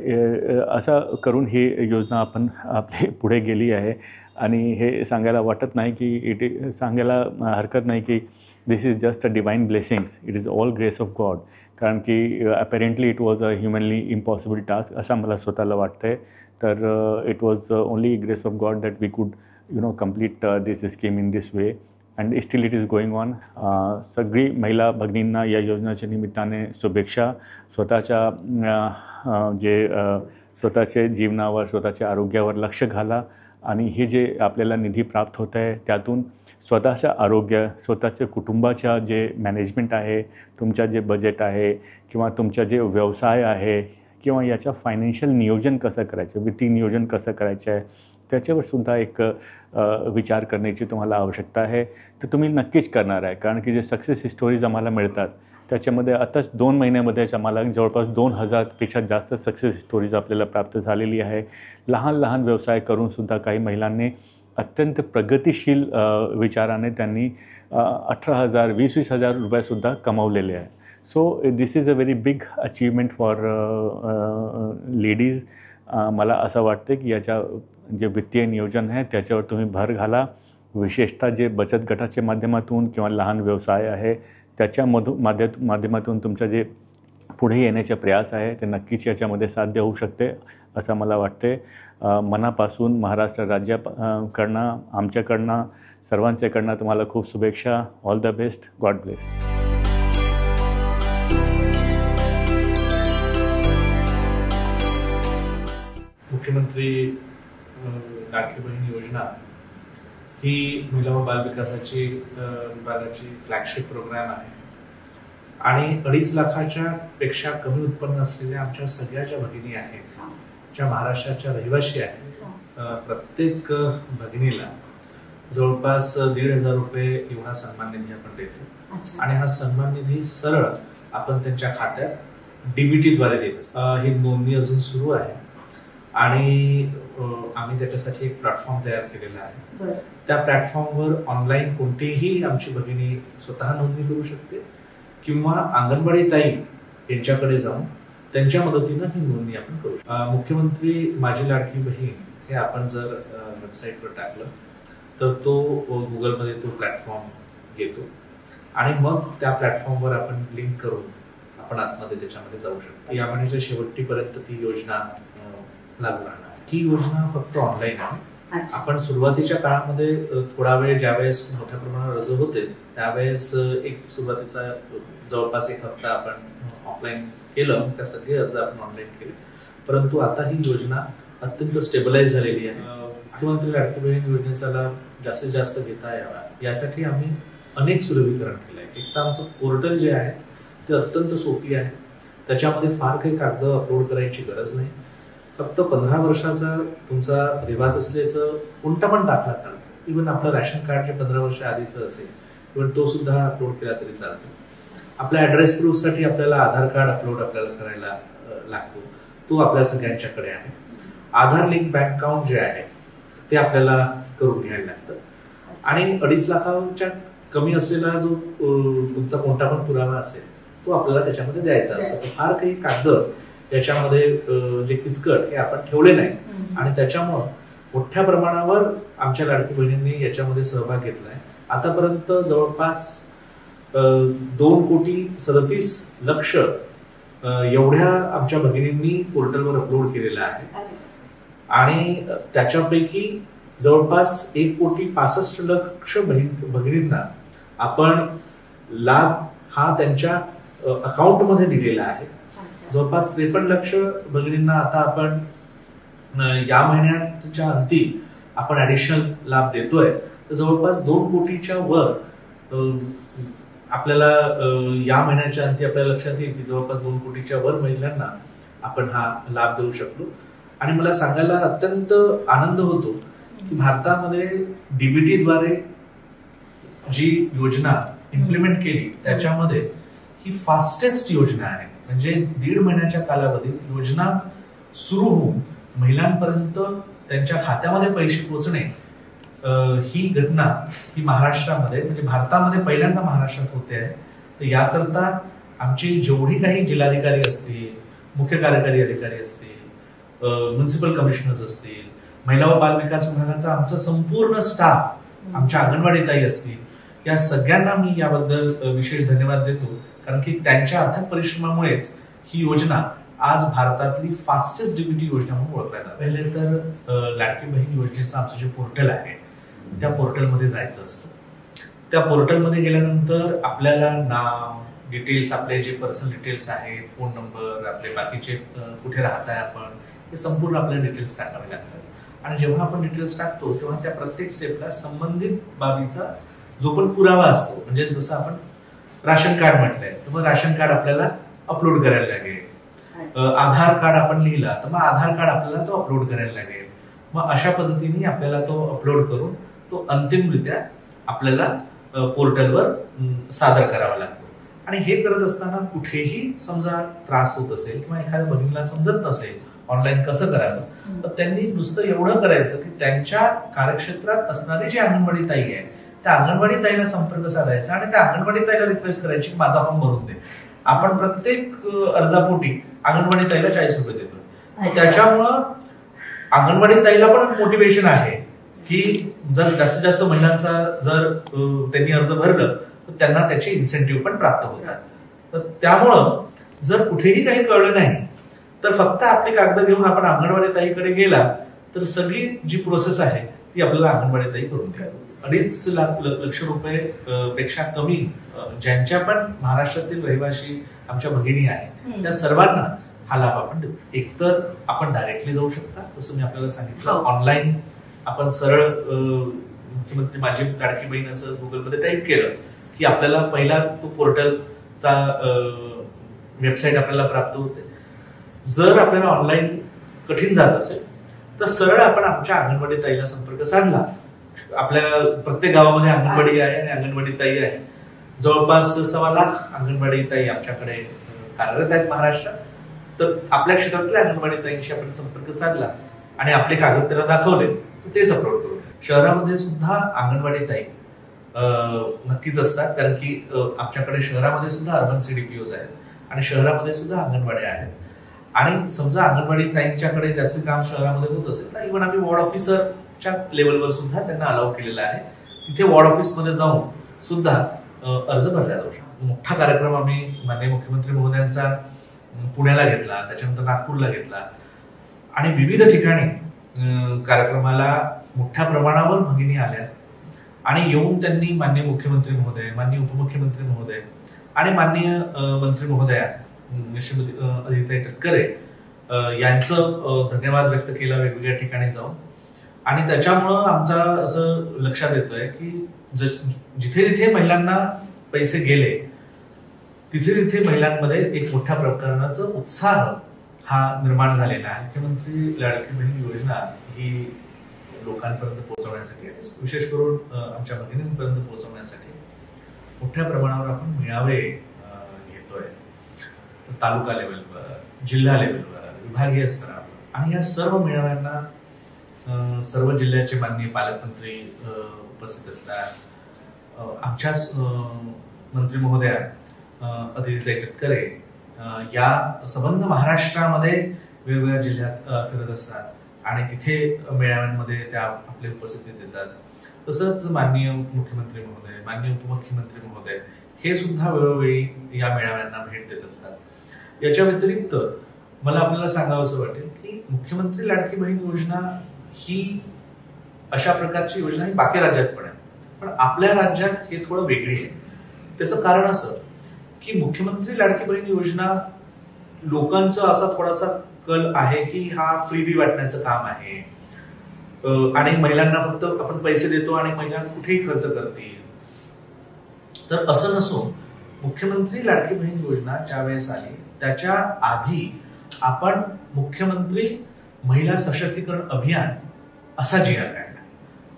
S3: असं करून ही योजना आपण आपली पुढे गेली आहे. आणि हे सांगायला वाटत नाही की सांगायला हरकत नाही की this is just a divine blessings, it is all grace of God. कारण की apparently it was a humanly impossible task असं मला स्वतःला वाटतं आहे. तर it was only grace of God that we could complete this scheme in this way, and still it is going on. सगळी महिला भगिनींना या योजनेच्या निमित्ताने शुभेच्छा. स्वतःच्या जीवनावर, स्वतःच्या आरोग्यावर लक्ष घाला. आणि हे जे आपल्याला निधी प्राप्त होत आहे त्यातून स्वतःचं आरोग्य, स्वतःच्या कुटुंबाच्या जे मॅनेजमेंट आहे, तुमच्या जे बजेट आहे किंवा तुमचा जे व्यवसाय आहे किंवा याच्या फायनान्शियल नियोजन कसं करायचं, वित्तीय नियोजन कसं करायचं आहे त्याच्यावर सुद्धा एक विचार करण्याची तुम्हाला आवश्यकता आहे. तर तुम्ही नक्कीच करणार आहे. कारण की जे सक्सेस स्टोरीज आम्हाला मिळतात त्याच्यामध्ये आताच 2 महिन्यामध्ये आम्हाला जवळपास 2,000पेक्षा जास्त सक्सेस स्टोरीज आपल्याला प्राप्त झालेली आहे. लहान व्यवसाय करूनसुद्धा काही महिलांनी अत्यंत प्रगतिशील विचाराने त्यांनी 18,000 20,000 रुपयेसुद्धा कमावलेले आहे. So this is a very big achievement for ladies. मला असं वाटतं की याच्या जे वित्तीय नियोजन आहे त्याच्यावर तुम्ही भर घाला. विशेषतः जे बचत गटाच्या माध्यमातून किंवा लहान व्यवसाय आहे त्याच्या माध्यमातून तुमचं जे पुढे येण्याचे प्रयास आहे ते नक्कीच याच्यामध्ये साध्य होऊ शकते असं मला वाटते. मनापासून महाराष्ट्र राज्याकडनं, आमच्याकडनं, सर्वांच्याकडनं तुम्हाला खूप शुभेच्छा. All the best. God bless.
S4: मुख्यमंत्री लाडकी बहीण योजना ही महिला व बाल विकासाची विभागाची फ्लॅगशिप प्रोग्राम आहे. आणि 2.5 लाखाच्या पेक्षा कमी उत्पन्न असलेल्या आमच्या सगळ्या ज्या भगिनी आहेत, ज्या महाराष्ट्राच्या रहिवासी आहेत, प्रत्येक भगिनीला जवळपास 1,500 रुपये एवढा सन्मान निधी आपण देतो. आणि हा सन्मान निधी सरळ आपण त्यांच्या खात्यात DBT द्वारे देत असतो. ही नोंदणी अजून सुरू आहे आणि आम्ही त्याच्यासाठी एक प्लॅटफॉर्म तयार केलेला आहे. त्या प्लॅटफॉर्मवर ऑनलाईन कोणतीही आमची भगिनी स्वतः नोंदणी करू शकते किंवा अंगणवाडी ताई यांच्याकडे जाऊन त्यांच्या मदतीनं ही नोंदणी आपण करू शकतो. मुख्यमंत्री माझी लाडकी बहीण हे आपण जर वेबसाईटवर टाकलं तर तो गुगलमध्ये तो प्लॅटफॉर्म येतो आणि मग त्या प्लॅटफॉर्मवर आपण लिंक करून आपण आतमध्ये त्याच्यामध्ये जाऊ शकतो. या महिन्याच्या शेवटीपर्यंत ती योजना लागू राहणार. ही योजना फक्त ऑनलाईन आहे. आपण सुरुवातीच्या काळामध्ये थोडा वेळ ज्यावेळेस मोठ्या प्रमाणावर अर्ज होते त्यावेळेस एक सुरुवातीचा जवळपास 1 हफ्ता आपण ऑफलाईन केलं, त्या सगळे अर्ज आपण ऑनलाईन केले. परंतु आता ही योजना अत्यंत स्टेबलाइज झालेली आहे. मुख्यमंत्री लाडकी बहीण योजनेचा लाभ जास्तीत जास्त घेता यावा यासाठी आम्ही अनेक सुलभीकरण केलं आहे. एक तर आमचं पोर्टल जे आहे ते अत्यंत सोपी आहे. त्याच्यामध्ये फार काही कागद अपलोड करायची गरज नाही. फक्त 15 वर्षाचा तुमचा रहिवास असल्याचं कोणता पण दाखला चालतो. इव्हन आपलं रॅशन कार्ड जे 15 वर्ष आधीचं असेल इव्हन तो सुद्धा अपलोड केला तरी चालतो. आपल्या ऍड्रेस प्रूफसाठी आपल्याला आधार कार्ड अपलोड आपल्याला करायला लागतो, तो आपल्या सगळ्यांच्याकडे आहे. आधार लिंक बँक अकाउंट जे आहे ते आपल्याला करून घ्यायला लागतं. आणि 2.5 लाखाच्या कमी असलेला जो तुमचा कोणता पण पुरावा असेल तो आपल्याला त्याच्यामध्ये द्यायचा असतो. फार काही कागद याच्यामध्ये जे किचकट हे आपण ठेवले नाही आणि त्याच्यामुळं मोठ्या प्रमाणावर आमच्या लाडकी बहिणींनी याच्यामध्ये सहभाग घेतलाय. आतापर्यंत जवळपास 2,37,00,000 एवढ्या आमच्या भगिनींनी पोर्टलवर अपलोड केलेला आहे. आणि त्याच्यापैकी जवळपास 1,65,00,000 भगिनींना आपण लाभ हा त्यांच्या अकाउंटमध्ये दिलेला आहे. जवळपास 53 लक्ष भगिनींना आता आपण या महिन्याच्या अंती आपण ऍडिशनल लाभ देतोय. तर जवळपास 2 कोटीच्या वर आपल्याला या महिन्याच्या अंती आपल्याला लक्षात येईल की जवळपास 2 कोटीच्या वर महिलांना आपण हा लाभ देऊ शकलो. आणि मला सांगायला अत्यंत आनंद होतो की भारतामध्ये डीबीटी द्वारे जी योजना इम्प्लिमेंट केली त्याच्यामध्ये ही फास्टेस्ट योजना आहे. म्हणजे 1.5 महिन्याच्या कालावधीत योजना सुरू होऊन महिलांपर्यंत त्यांच्या खात्यामध्ये पैसे पोहोचणे ही घटना ही महाराष्ट्रामध्ये म्हणजे भारतामध्ये पहिल्यांदा महाराष्ट्रात होते आहे. तर याकरता आमची जेवढी काही जिल्हाधिकारी असतील, मुख्य कार्यकारी अधिकारी असतील, म्युनिसिपल कमिशनर्स असतील, महिला व बाल विकास विभागाचा आमचा संपूर्ण स्टाफ, आमच्या अंगणवाडी ताई असतील, या सगळ्यांना मी याबद्दल विशेष धन्यवाद देतो. कारण की त्यांच्या अथक परिश्रमामुळेच ही योजना आज भारतातली फास्टेस्ट डीबीटी योजना म्हणून ओळखल्या जाते. पहिले तर लाडकी बहीण योजनेचं आमचं जे पोर्टल आहे त्या पोर्टलमध्ये जायचं असतं. त्या पोर्टलमध्ये गेल्यानंतर आपल्याला नाव, डिटेल्स, आपले जे पर्सनल डिटेल्स आहेत, फोन नंबर, आपले बाकीचे कुठे राहताय आपण, हे संपूर्ण आपल्याला डिटेल्स टाकावे लागतात. आणि जेव्हा आपण डिटेल्स टाकतो तेव्हा त्या प्रत्येक स्टेपला संबंधित बाबीचा जो पण पुरावा असतो, म्हणजे जसं आपण राशन कार्ड म्हटलंय तर मग राशन कार्ड आपल्याला अपलोड करायला लागेल. आधार कार्ड आपण लिहिला तर मग आधार कार्ड आपल्याला तो अपलोड करायला लागेल. मग अशा पद्धतीने आपल्याला तो अपलोड करून तो अंतिमरित्या आपल्याला पोर्टलवर सादर करावा लागतो. आणि हे करत असताना कुठेही समजा त्रास होत असेल किंवा एखाद्या भगिनीला समजत नसेल ऑनलाईन कसं करावं, तर त्यांनी नुसतं एवढं करायचं की त्यांच्या कार्यक्षेत्रात असणारी जी अंगणवाडी ताई आहे त्या अंगणवाडी ताईला संपर्क साधायचा आणि त्या अंगणवाडी ताईला रिक्वेस्ट करायची माझा फॉर्म भरून दे. आपण प्रत्येक अर्जापोटी अंगणवाडी ताईला 40 रुपये देतो. त्याच्यामुळं अंगणवाडी ताईला पण मोटिवेशन आहे की जर जास्तीत जास्त महिलांचा जर त्यांनी अर्ज भरलं तर त्यांना त्याचे इन्सेंटिव्ह पण प्राप्त होतात. तर त्यामुळं जर कुठेही काही कळलं नाही तर फक्त आपली कागद घेऊन आपण अंगणवाडी ताईकडे गेला तर सगळी जी प्रोसेस आहे ती आपल्याला अंगणवाडी ताई करून द्या. 2.5 लक्ष रुपये पेक्षा कमी ज्यांच्या पण महाराष्ट्रातील रहिवासी आमच्या भगिनी आहेत त्या सर्वांना हा लाभ आपण देऊ. एकतर आपण डायरेक्टली जाऊ शकता, जसं मी आपल्याला सांगितलं, ऑनलाईन आपण सरळ मुख्यमंत्री माझी लाडकी बहीण असं गुगलमध्ये टाईप केलं की आपल्याला पहिला तो पोर्टलचा वेबसाईट आपल्याला प्राप्त होते. जर आपल्याला ऑनलाईन कठीण जात असेल तर सरळ आपण आमच्या अंगणवाडी ताईला संपर्क साधला. आपल्या प्रत्येक गावामध्ये अंगणवाडी आहे आणि अंगणवाडी ताई आहे. जवळपास 1.25 लाख अंगणवाडी ताई आमच्याकडे कार्यरत आहेत महाराष्ट्रात. तर आपल्या क्षेत्रातल्या अंगणवाडी ताईंशी आपण संपर्क साधला आणि आपले कागद त्यांना दाखवले तर तेच अपलोड करू. शहरामध्ये सुद्धा अंगणवाडी ताई नक्कीच असतात, कारण की आमच्याकडे शहरामध्ये सुद्धा अर्बन CDPOs आहेत आणि शहरामध्ये सुद्धा अंगणवाड्या आहेत. आणि समजा अंगणवाडी ताईंच्याकडे जास्त काम शहरामध्ये होत असेल तर इव्हन आम्ही वॉर्ड ऑफिसरच्या लेवलवर सुद्धा त्यांना अलाउ केलेला आहे. तिथे वॉर्ड ऑफिसमध्ये जाऊन सुद्धा अर्ज भरला जाऊ शकतो. मोठा कार्यक्रम आम्ही माननीय मुख्यमंत्री महोदयांचा पुण्याला घेतला, त्याच्यानंतर नागपूरला घेतला आणि विविध ठिकाणी कार्यक्रमाला मोठ्या प्रमाणावर भगिनी आल्या आणि येऊन त्यांनी माननीय मुख्यमंत्री महोदय, माननीय उपमुख्यमंत्री महोदय आणि माननीय मंत्री महोदया श्रीमती अदिती तटकरे यांचं धन्यवाद व्यक्त केला वेगवेगळ्या ठिकाणी जाऊन. आणि त्याच्यामुळं आमचा असं लक्षात येतोय की जिथे जिथे महिलांना पैसे गेले तिथे तिथे महिलांमध्ये एक मोठ्या प्रकारचा उत्साह हा निर्माण झालेला आहे. मुख्यमंत्री लाडकी बहीण योजना ही लोकांपर्यंत पोहोचवण्यासाठी, विशेष करून आमच्या भगिनींपर्यंत पोहोचवण्यासाठी मोठ्या प्रमाणावर आपण मेळावे घेतोय. तालुका लेवलवर, जिल्हा लेवलवर, विभागीय स्तरावर. आणि या सर्व मेळाव्यांना सर्व जिल्ह्याचे माननीय पालकमंत्री उपस्थित असतात. आमच्या मंत्री महोदया अदिती तटकरे या संबंध महाराष्ट्रामध्ये वेगवेगळ्या जिल्ह्यात फिरत असतात आणि तिथे मेळाव्यांमध्ये त्या आपली उपस्थिती देतात. तसंच माननीय मुख्यमंत्री महोदय, माननीय उपमुख्यमंत्री महोदय हे सुद्धा वेळोवेळी या मेळाव्यांना भेट देत असतात. याच्या व्यतिरिक्त मला आपल्याला सांगावंसं वाटेल की मुख्यमंत्री लाडकी बहीण योजना ही अशा प्रकारची योजना ही बाकी राज्यात पण आहे. पण आपल्या राज्यात हे थोडं वेगळी आहे. त्याचं कारण असं की मुख्यमंत्री लाडकी बहीण योजना लोकांचा असा थोडासा कल आहे की हा फ्रीबी वाटण्याचं काम आहे आणि महिलांना फक्त आपण पैसे देतो आणि महिला कुठेही खर्च करतील. तर असं नसून मुख्यमंत्री लाडकी बहीण योजना ज्या वेळेस आली त्याच्या आधी आपण मुख्यमंत्री महिला सशक्तीकरण अभियान असा GR काढला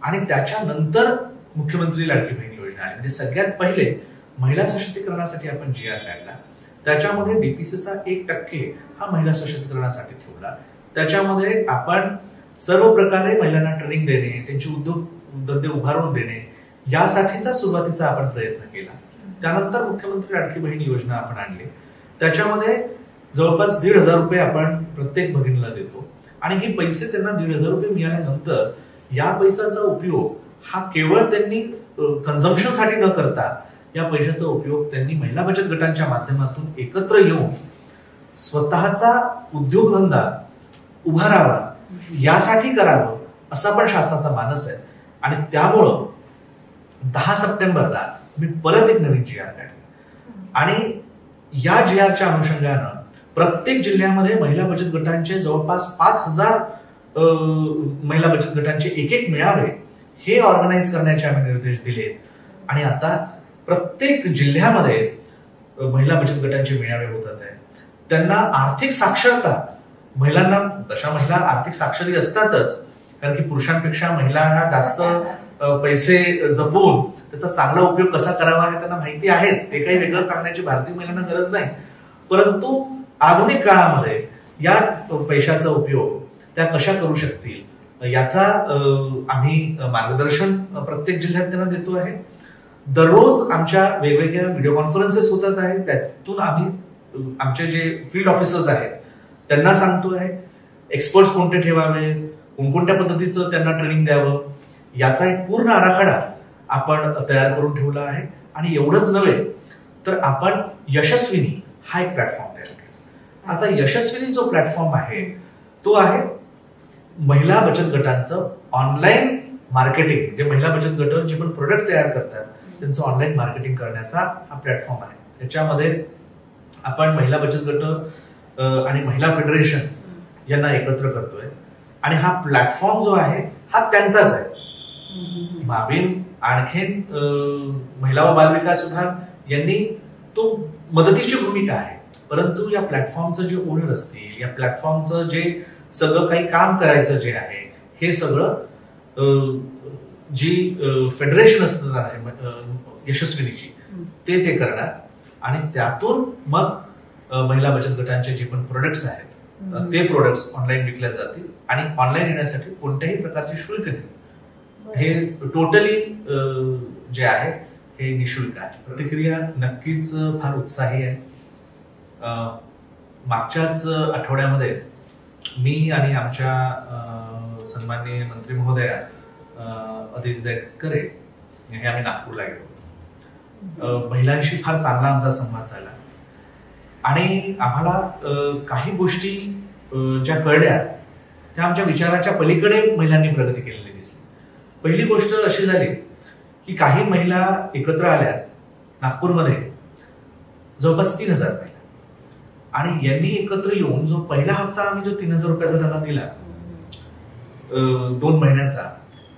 S4: आणि त्याच्यानंतर मुख्यमंत्री लाडकी बहीण योजना आली. म्हणजे सगळ्यात पहिले महिला सशक्तीकरणासाठी आपण GR काढला. त्याच्यामध्ये DPCचा 1% हा महिला सशक्तीकरणासाठी ठेवला. त्याच्यामध्ये आपण सर्व प्रकारे महिलांना ट्रेनिंग देणे, त्यांचे उद्योगधंदे उभारून देणे यासाठीचा सुरुवातीचा आपण प्रयत्न केला. त्यानंतर मुख्यमंत्री लाडकी बहीण योजना आपण आणली. त्याच्यामध्ये जवळपास 1,500 रुपये आपण प्रत्येक भगिनीला देतो आणि हे पैसे त्यांना 1,500 रुपये मिळाल्यानंतर या पैशाचा उपयोग हा केवळ त्यांनी कन्झम्पशनसाठी न करता या पैशाचा उपयोग त्यांनी महिला बचत गटांच्या माध्यमातून एकत्र येऊन स्वतःचा उद्योगधंदा उभारावा यासाठी करावं असा पण शासनाचा मानस आहे. आणि त्यामुळं 10 सप्टेंबरला मी परत एक नवीन GR काढला आणि या GRच्या अनुषंगानं प्रत्येक जिल्ह्यामध्ये महिला बचत गटांचे जवळपास 5,000 महिला बचत गटांचे एक मेळावे हे ऑर्गनाईज करण्याचे आम्ही निर्देश दिले. आणि आता प्रत्येक जिल्ह्यामध्ये महिला बचत गटांचे मेळावे होतात आहे. त्यांना आर्थिक साक्षरता, महिलांना तशा महिला आर्थिक साक्षरी असतातच कारण की पुरुषांपेक्षा महिला ह्या जास्त पैसे जपून त्याचा चांगला उपयोग कसा करावा हे त्यांना माहिती आहेच. ते काही वेगळं सांगण्याची भारतीय महिलांना गरज नाही. परंतु आधुनिक काळामध्ये या पैशाचा उपयोग त्या कशा करू शकतील याचा आम्ही मार्गदर्शन प्रत्येक जिल्ह्यात त्यांना देतो आहे. दररोज आमच्या वेगवेगळ्या व्हिडिओ कॉन्फरन्सेस होतात आहेत. त्यातून आम्ही आमचे जे फील्ड ऑफिसर्स आहेत त्यांना सांगतो आहे एक्सपर्ट्स कोणते ठेवावे, कोणकोणत्या पद्धतीचं त्यांना ट्रेनिंग द्यावं याचा एक पूर्ण आराखडा आपण तयार करून ठेवला आहे. आणि एवढंच नव्हे तर आपण यशस्विनी हा एक प्लॅटफॉर्म तयार केला. आता यशस्विनी जो प्लॅटफॉर्म आहे तो आहे महिला बचत गटांचं ऑनलाईन मार्केटिंग. जे महिला बचत गट जे पण प्रोडक्ट तयार करतात त्यांचं ऑनलाईन मार्केटिंग करण्याचा हा प्लॅटफॉर्म आहे. त्याच्यामध्ये आपण महिला बचत गट आणि महिला फेडरेशन्स यांना एकत्र करतोय आणि हा प्लॅटफॉर्म जो आहे हा त्यांचाच आहे. भावीन आणखीन महिला व बालविकास विभाग यांनी तो मदतीची भूमिका आहे. परंतु या प्लॅटफॉर्मचं जे ओनर असतील, या प्लॅटफॉर्मचं जे सगळं काही काम करायचं जे आहे हे सगळं जी फेडरेशन असणार आहे यशस्विनीची ते करणार आणि त्यातून मग महिला बचत गटांचे जे पण प्रोडक्ट्स आहेत ते प्रोडक्ट्स ऑनलाईन विकल्या जातील आणि ऑनलाईन येण्यासाठी कोणत्याही प्रकारचे शुल्क नाही. हे टोटली जे आहे हे निशुल्क आहे. प्रतिक्रिया नक्कीच फार उत्साही आहे. मागच्याच आठवड्यामध्ये मी आणि आमच्या सन्माननीय मंत्री महोदया अदिती तटकरे हे आम्ही नागपूरला गेलो. महिलांशी फार चांगला आमचा संवाद झाला आणि आम्हाला काही गोष्टी ज्या कळल्या त्या आमच्या विचाराच्या पलीकडे महिलांनी प्रगती केलेली दिसली. पहिली गोष्ट अशी झाली की काही महिला एकत्र आल्या नागपूरमध्ये जवळपास 3,000 महिला आणि यांनी एकत्र येऊन जो पहिला हप्ता आम्ही जो 3,000 रुपयाचा त्यांना दिला 2 महिन्याचा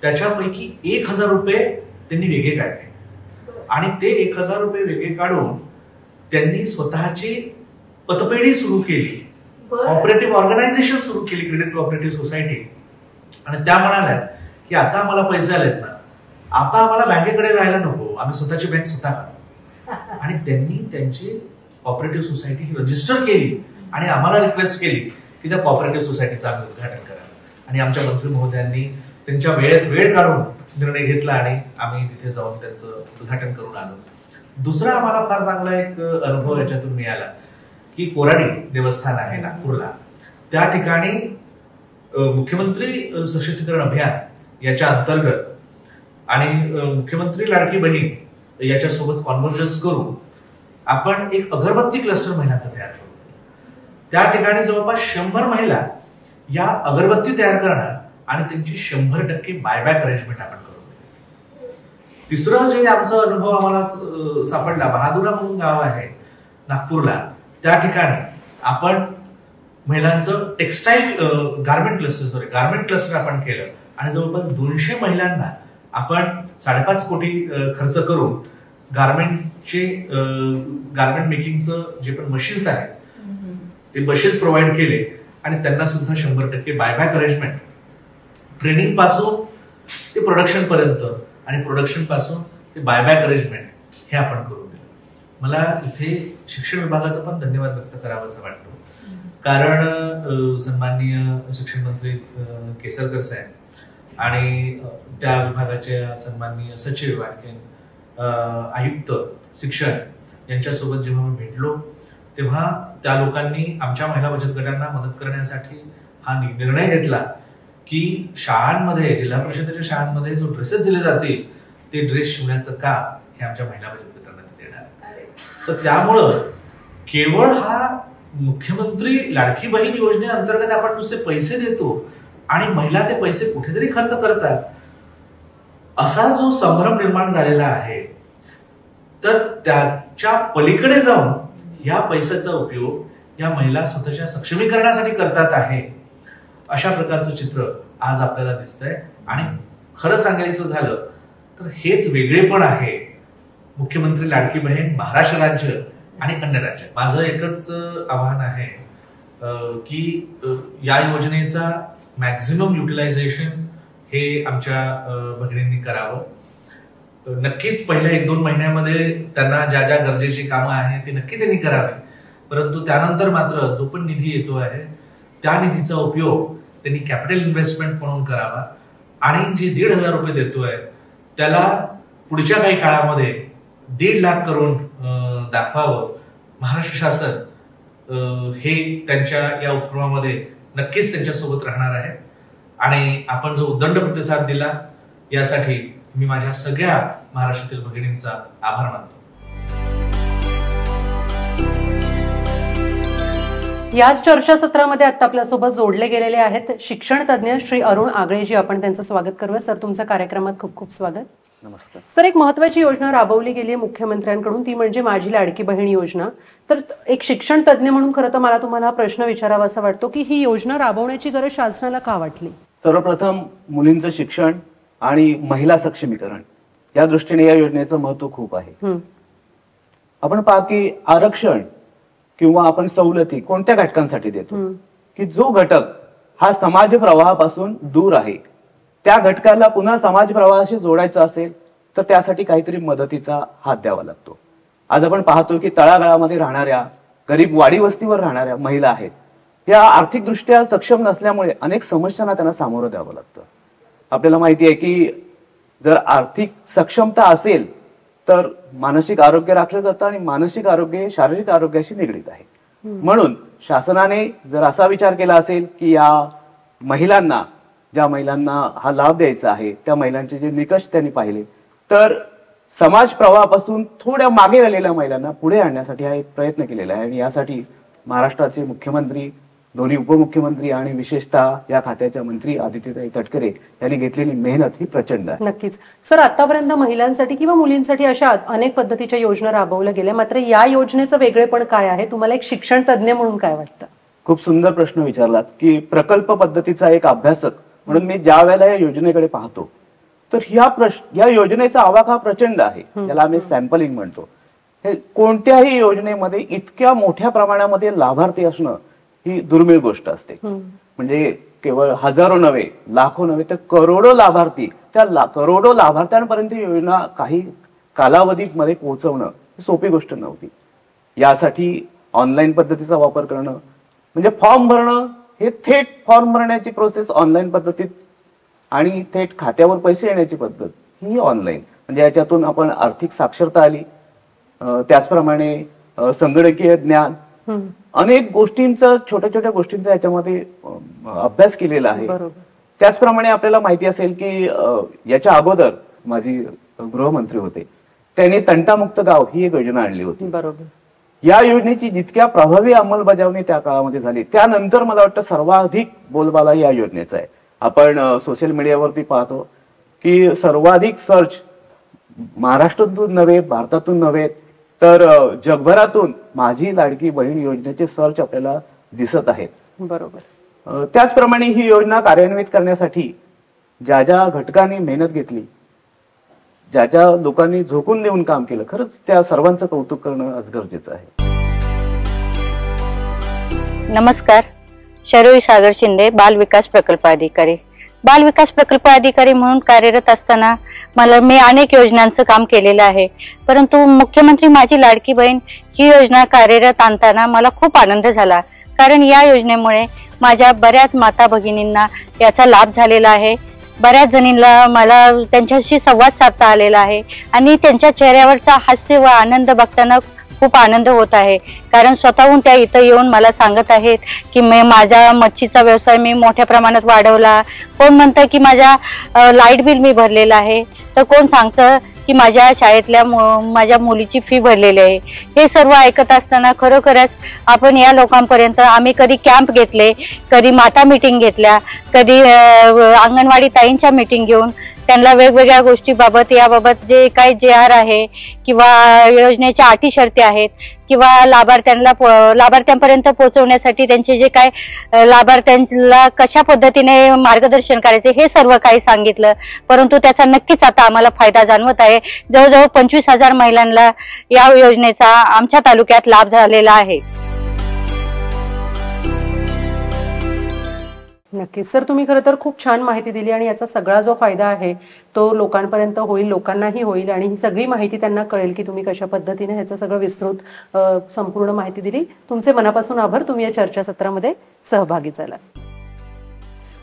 S4: त्याच्यापैकी 1,000 रुपये त्यांनी वेगळे काढले आणि ते 1,000 रुपये वेगळे काढून त्यांनी स्वतःची पतपेढी सुरू केली, कॉपरेटिव्ह ऑर्गनायझेशन सुरू केली, क्रेडिट कोऑपरेटिव्ह सोसायटी. आणि त्या म्हणाल्या की आता आम्हाला पैसे आलेत ना, आता आम्हाला बँकेकडे जायला नको, आम्ही स्वतःची बँक स्वतः काढू. आणि त्यांनी त्यांची कॉपरेटिव्ह सोसायटी ही रजिस्टर केली आणि आम्हाला रिक्वेस्ट केली की त्या कॉपरेटिव्ह सोसायटीचं आम्ही उद्घाटन करावं. आणि आमच्या मंत्री महोदयांनी त्यांच्या वेळेत वेळ काढून निर्णय घेतला आणि आम्ही तिथे जाऊन त्यांचं उद्घाटन करून आलो. दुसरा आम्हाला फार चांगला एक अनुभव याच्यातून मिळाला की कोराडी देवस्थान आहे नागपूरला, त्या ठिकाणी मुख्यमंत्री सशक्तीकरण अभियान याच्या अंतर्गत आणि मुख्यमंत्री लाडकी बहीण याच्यासोबत कॉन्व्हर्जन्स करून आपण एक अगरबत्ती क्लस्टर महिलांचा तयार केला. त्या ठिकाणी जवळपास 100 महिला या अगरबत्ती तयार करणार आणि त्यांची 100% बायबॅक अरेंजमेंट आपण करू. तिसरं जे आमचा अनुभव आम्हाला सापडला, बहादुरा म्हणून गाव आहे नागपूरला, त्या ठिकाणी आपण महिलांचं टेक्सटाईल गार्मेंट क्लस्टर आपण केलं आणि जवळपास 200 महिलांना आपण 5.5 कोटी खर्च करून गार्मेंट मेकिंगचं जे पण मशीन्स आहेत ते मशीन्स प्रोव्हाइड केले आणि त्यांना सुद्धा 100% बायबॅक अरेंजमेंट, ट्रेनिंग पासून ते प्रोडक्शन पर्यंत आणि प्रोडक्शन पासून ते बायबॅक अरेंजमेंट हे आपण करून दिलं. मला इथे शिक्षण विभागाचा पण धन्यवाद व्यक्त करावासा वाटतो, कारण सन्माननीय शिक्षण मंत्री केसरकर साहेब आणि त्या विभागाच्या सन्माननीय सचिव आणखी आयुक्त शिक्षण यांच्यासोबत जेव्हा मी भेटलो तेव्हा त्या लोकांनी आमच्या महिला बचत गटांना मदत करण्यासाठी हा निर्णय घेतला की शाळांमध्ये, जिल्हा परिषदेच्या शाळांमध्ये जो ड्रेसेस दिले जातील ते ड्रेस शिवण्याचं काम हे आमच्या महिला बचत गटांना देणार. तर त्यामुळं केवळ हा मुख्यमंत्री लाडकी बहीण योजनेअंतर्गत आपण नुसते पैसे देतो आणि महिला ते पैसे कुठेतरी खर्च करतात असा जो संभ्रम निर्माण झालेला आहे, तर त्याच्या पलीकडे जाऊन या पैशाचा उपयोग या महिला स्वतःच्या सक्षमीकरणासाठी करतात आहे, अशा प्रकारचं चित्र आज आपल्याला दिसतंय. आणि खरं सांगायचं झालं तर हेच वेगळेपण आहे मुख्यमंत्री लाडकी बहीण महाराष्ट्र राज्य आणि अन्य राज्य. माझं एकच आव्हान आहे की या योजनेचा मॅक्झिमम युटिलायझेशन हे आमच्या भगिनींनी करावं. नक्कीच पहिल्या 1-2 महिन्यामध्ये त्यांना ज्या ज्या गरजेची कामं आहेत ती नक्की त्यांनी करावी, परंतु त्यानंतर मात्र जो पण निधी येतो आहे त्या निधीचा उपयोग त्यांनी कॅपिटल इन्व्हेस्टमेंट म्हणून करावा आणि जे 1,500 रुपये देतोय त्याला पुढच्या काही काळामध्ये 1.5 लाख करून दाखवावं. महाराष्ट्र शासन हे त्यांच्या या उपक्रमामध्ये नक्कीच त्यांच्यासोबत राहणार आहे आणि आपण जो उदंड प्रतिसाद दिला यासाठी मी माझ्या सगळ्या महाराष्ट्रातील भगिनींचा आभार मानतो.
S1: याच चर्चासत्रामध्ये आता आपल्यासोबत जोडले गेलेले आहेत शिक्षण तज्ज्ञ श्री अरुण आगळेजी. आपण त्यांचं स्वागत करूया. सर, तुमचं कार्यक्रमात खूप खूप स्वागत.
S5: नमस्कार
S1: सर, एक महत्वाची योजना राबवली गेली आहे मुख्यमंत्र्यांकडून, ती म्हणजे माझी लाडकी बहीण योजना. तर एक शिक्षण तज्ज्ञ म्हणून खरं तर मला तुम्हाला हा प्रश्न विचारावा असा वाटतो की ही योजना राबवण्याची गरज शासनाला का वाटली?
S5: सर्वप्रथम मुलींचं शिक्षण आणि महिला सक्षमीकरण या दृष्टीने या योजनेचं महत्व खूप आहे. आपण पहा की आरक्षण किंवा आपण सवलती कोणत्या घटकांसाठी देतो की जो घटक हा समाज प्रवाहापासून दूर आहे, त्या घटकाला पुन्हा समाज प्रवाहाशी जोडायचा असेल तर त्यासाठी काहीतरी मदतीचा हात द्यावा लागतो. आज आपण पाहतो की तळागाळामध्ये राहणाऱ्या गरीब वाडी वस्तीवर राहणाऱ्या महिला आहेत, या आर्थिकदृष्ट्या सक्षम नसल्यामुळे अनेक समस्यांना त्यांना सामोरं द्यावं लागतं. आपल्याला माहिती आहे की जर आर्थिक सक्षमता असेल तर मानसिक आरोग्य राखलं जातं आणि मानसिक आरोग्य हे शारीरिक आरोग्याशी निगडीत आहे. म्हणून शासनाने जर असा विचार केला असेल की या महिलांना, ज्या महिलांना हा लाभ द्यायचा आहे त्या महिलांचे जे निकष त्यांनी पाहिले तर समाज प्रवाहापासून थोड्या मागे राहिलेल्या महिलांना पुढे आणण्यासाठी हा एक प्रयत्न केलेला आहे. आणि यासाठी महाराष्ट्राचे मुख्यमंत्री, दोन्ही उपमुख्यमंत्री आणि विशेषतः या खात्याच्या मंत्री आदित्यताई तटकरे यांनी घेतलेली मेहनत ही प्रचंड आहे.
S1: नक्कीच. सर, आतापर्यंत महिलांसाठी किंवा मुलींसाठी अशा अनेक पद्धतीच्या योजना राबवल्या गेल्या, मात्र या योजनेचं वेगळेपण काय आहे? तुम्हाला एक शिक्षण तज्ज्ञ म्हणून काय वाटतं?
S5: खूप सुंदर प्रश्न विचारलात की प्रकल्प पद्धतीचा एक अभ्यासक म्हणून मी ज्या वेळेला या योजनेकडे पाहतो तर या योजनेचा आवाका प्रचंड आहे, ज्याला आम्ही सॅम्पलिंग म्हणतो. हे कोणत्याही योजनेमध्ये इतक्या मोठ्या प्रमाणामध्ये लाभार्थी असणं ही दुर्मिळ गोष्ट असते. म्हणजे केवळ हजारो नव्हे, लाखो नव्हे तर करोडो लाभार्थी, त्या करोडो लाभार्थ्यांपर्यंत योजना काही कालावधीमध्ये पोहोचवणं ही सोपी गोष्ट नव्हती. यासाठी ऑनलाईन पद्धतीचा वापर करणं म्हणजे फॉर्म भरणं, हे थेट फॉर्म भरण्याची प्रोसेस ऑनलाईन पद्धतीत आणि थेट खात्यावर पैसे येण्याची पद्धत ही ऑनलाईन. म्हणजे याच्यातून आपण आर्थिक साक्षरता आली, त्याचप्रमाणे संगणकीय ज्ञान, अनेक गोष्टींचा, छोट्या छोट्या गोष्टींचा याच्यामध्ये अभ्यास केलेला आहे. त्याचप्रमाणे आपल्याला माहिती असेल की याच्या अगोदर माझी गृहमंत्री होते, त्यांनी तंटामुक्त गाव ही एक योजना आणली होती.
S1: बरोबर.
S5: या योजनेची जितक्या प्रभावी अंमलबजावणी त्या काळामध्ये झाली त्यानंतर मला वाटतं सर्वाधिक बोलबाला या योजनेचा आहे. आपण सोशल मीडियावरती पाहतो की सर्वाधिक सर्च महाराष्ट्रातून नव्हे, भारतातून नव्हे, तर जगभरातून माझी लाडकी बहीण योजनेचे सर्च आपल्याला दिसत आहेत.
S1: बरोबर.
S5: त्याचप्रमाणे ही योजना कार्यान्वित करण्यासाठी ज्या ज्या घटकांनी मेहनत घेतली, ज्या ज्या लोकांनी झोकून देऊन काम केलं, खरंच त्या सर्वांचं कौतुक करणं आज गरजेचं आहे.
S6: नमस्कार, शरवी सागर शिंदे, बाल विकास प्रकल्प अधिकारी. बाल विकास प्रकल्प अधिकारी म्हणून कार्यरत असताना मी अनेक योजनांचं काम केलेलं आहे, परंतु मुख्यमंत्री माझी लाडकी बहीण ही योजना कार्यरत आणताना मला खूप आनंद झाला. कारण या योजनेमुळे माझ्या बऱ्याच माता भगिनींना याचा लाभ झालेला आहे. बऱ्याच जणींना मला त्यांच्याशी संवाद साधता आलेला आहे आणि त्यांच्या चेहऱ्यावरचा हास्य व आनंद बघताना खूप आनंद होत आहे. कारण स्वतःहून त्या इथं येऊन मला सांगत आहेत की माझा मच्छीचा व्यवसाय मी मोठ्या प्रमाणात वाढवला. कोण म्हणतं की माझ्या लाईट बिल मी भरलेलं आहे, तर कोण सांगतं की माझ्या शाळेतल्या माझ्या मुलीची फी भरलेली आहे. हे सर्व ऐकत असताना खरोखरच आपण या लोकांपर्यंत आम्ही कधी कॅम्प घेतले, कधी माता मीटिंग घेतल्या, कधी अंगणवाडी ताईंच्या मीटिंग घेऊन त्यांना वेगवेगळ्या गोष्टीबाबत याबाबत जे काही JR आहे किंवा योजनेच्या अटी शर्ती आहेत किंवा लाभार्थ्यांपर्यंत पोहोचवण्यासाठी त्यांचे जे काय लाभार्थ्यांना कशा पद्धतीने मार्गदर्शन करायचे हे सर्व काही सांगितलं. परंतु त्याचा नक्कीच आता आम्हाला फायदा जाणवत आहे. जवळजवळ 25,000 महिलांना या योजनेचा आमच्या तालुक्यात लाभ झालेला आहे.
S1: नक्कीच सर, तुम्ही खरं तर खूप छान माहिती दिली आणि याचा सगळा जो फायदा आहे तो लोकांपर्यंत होईल, लोकांनाही होईल आणि ही सगळी माहिती त्यांना कळेल की तुम्ही कशा पद्धतीने ह्याचं सगळं विस्तृत संपूर्ण माहिती दिली. तुमचे मनापासून आभार. तुम्ही या चर्चासत्रामध्ये सहभागी झालात.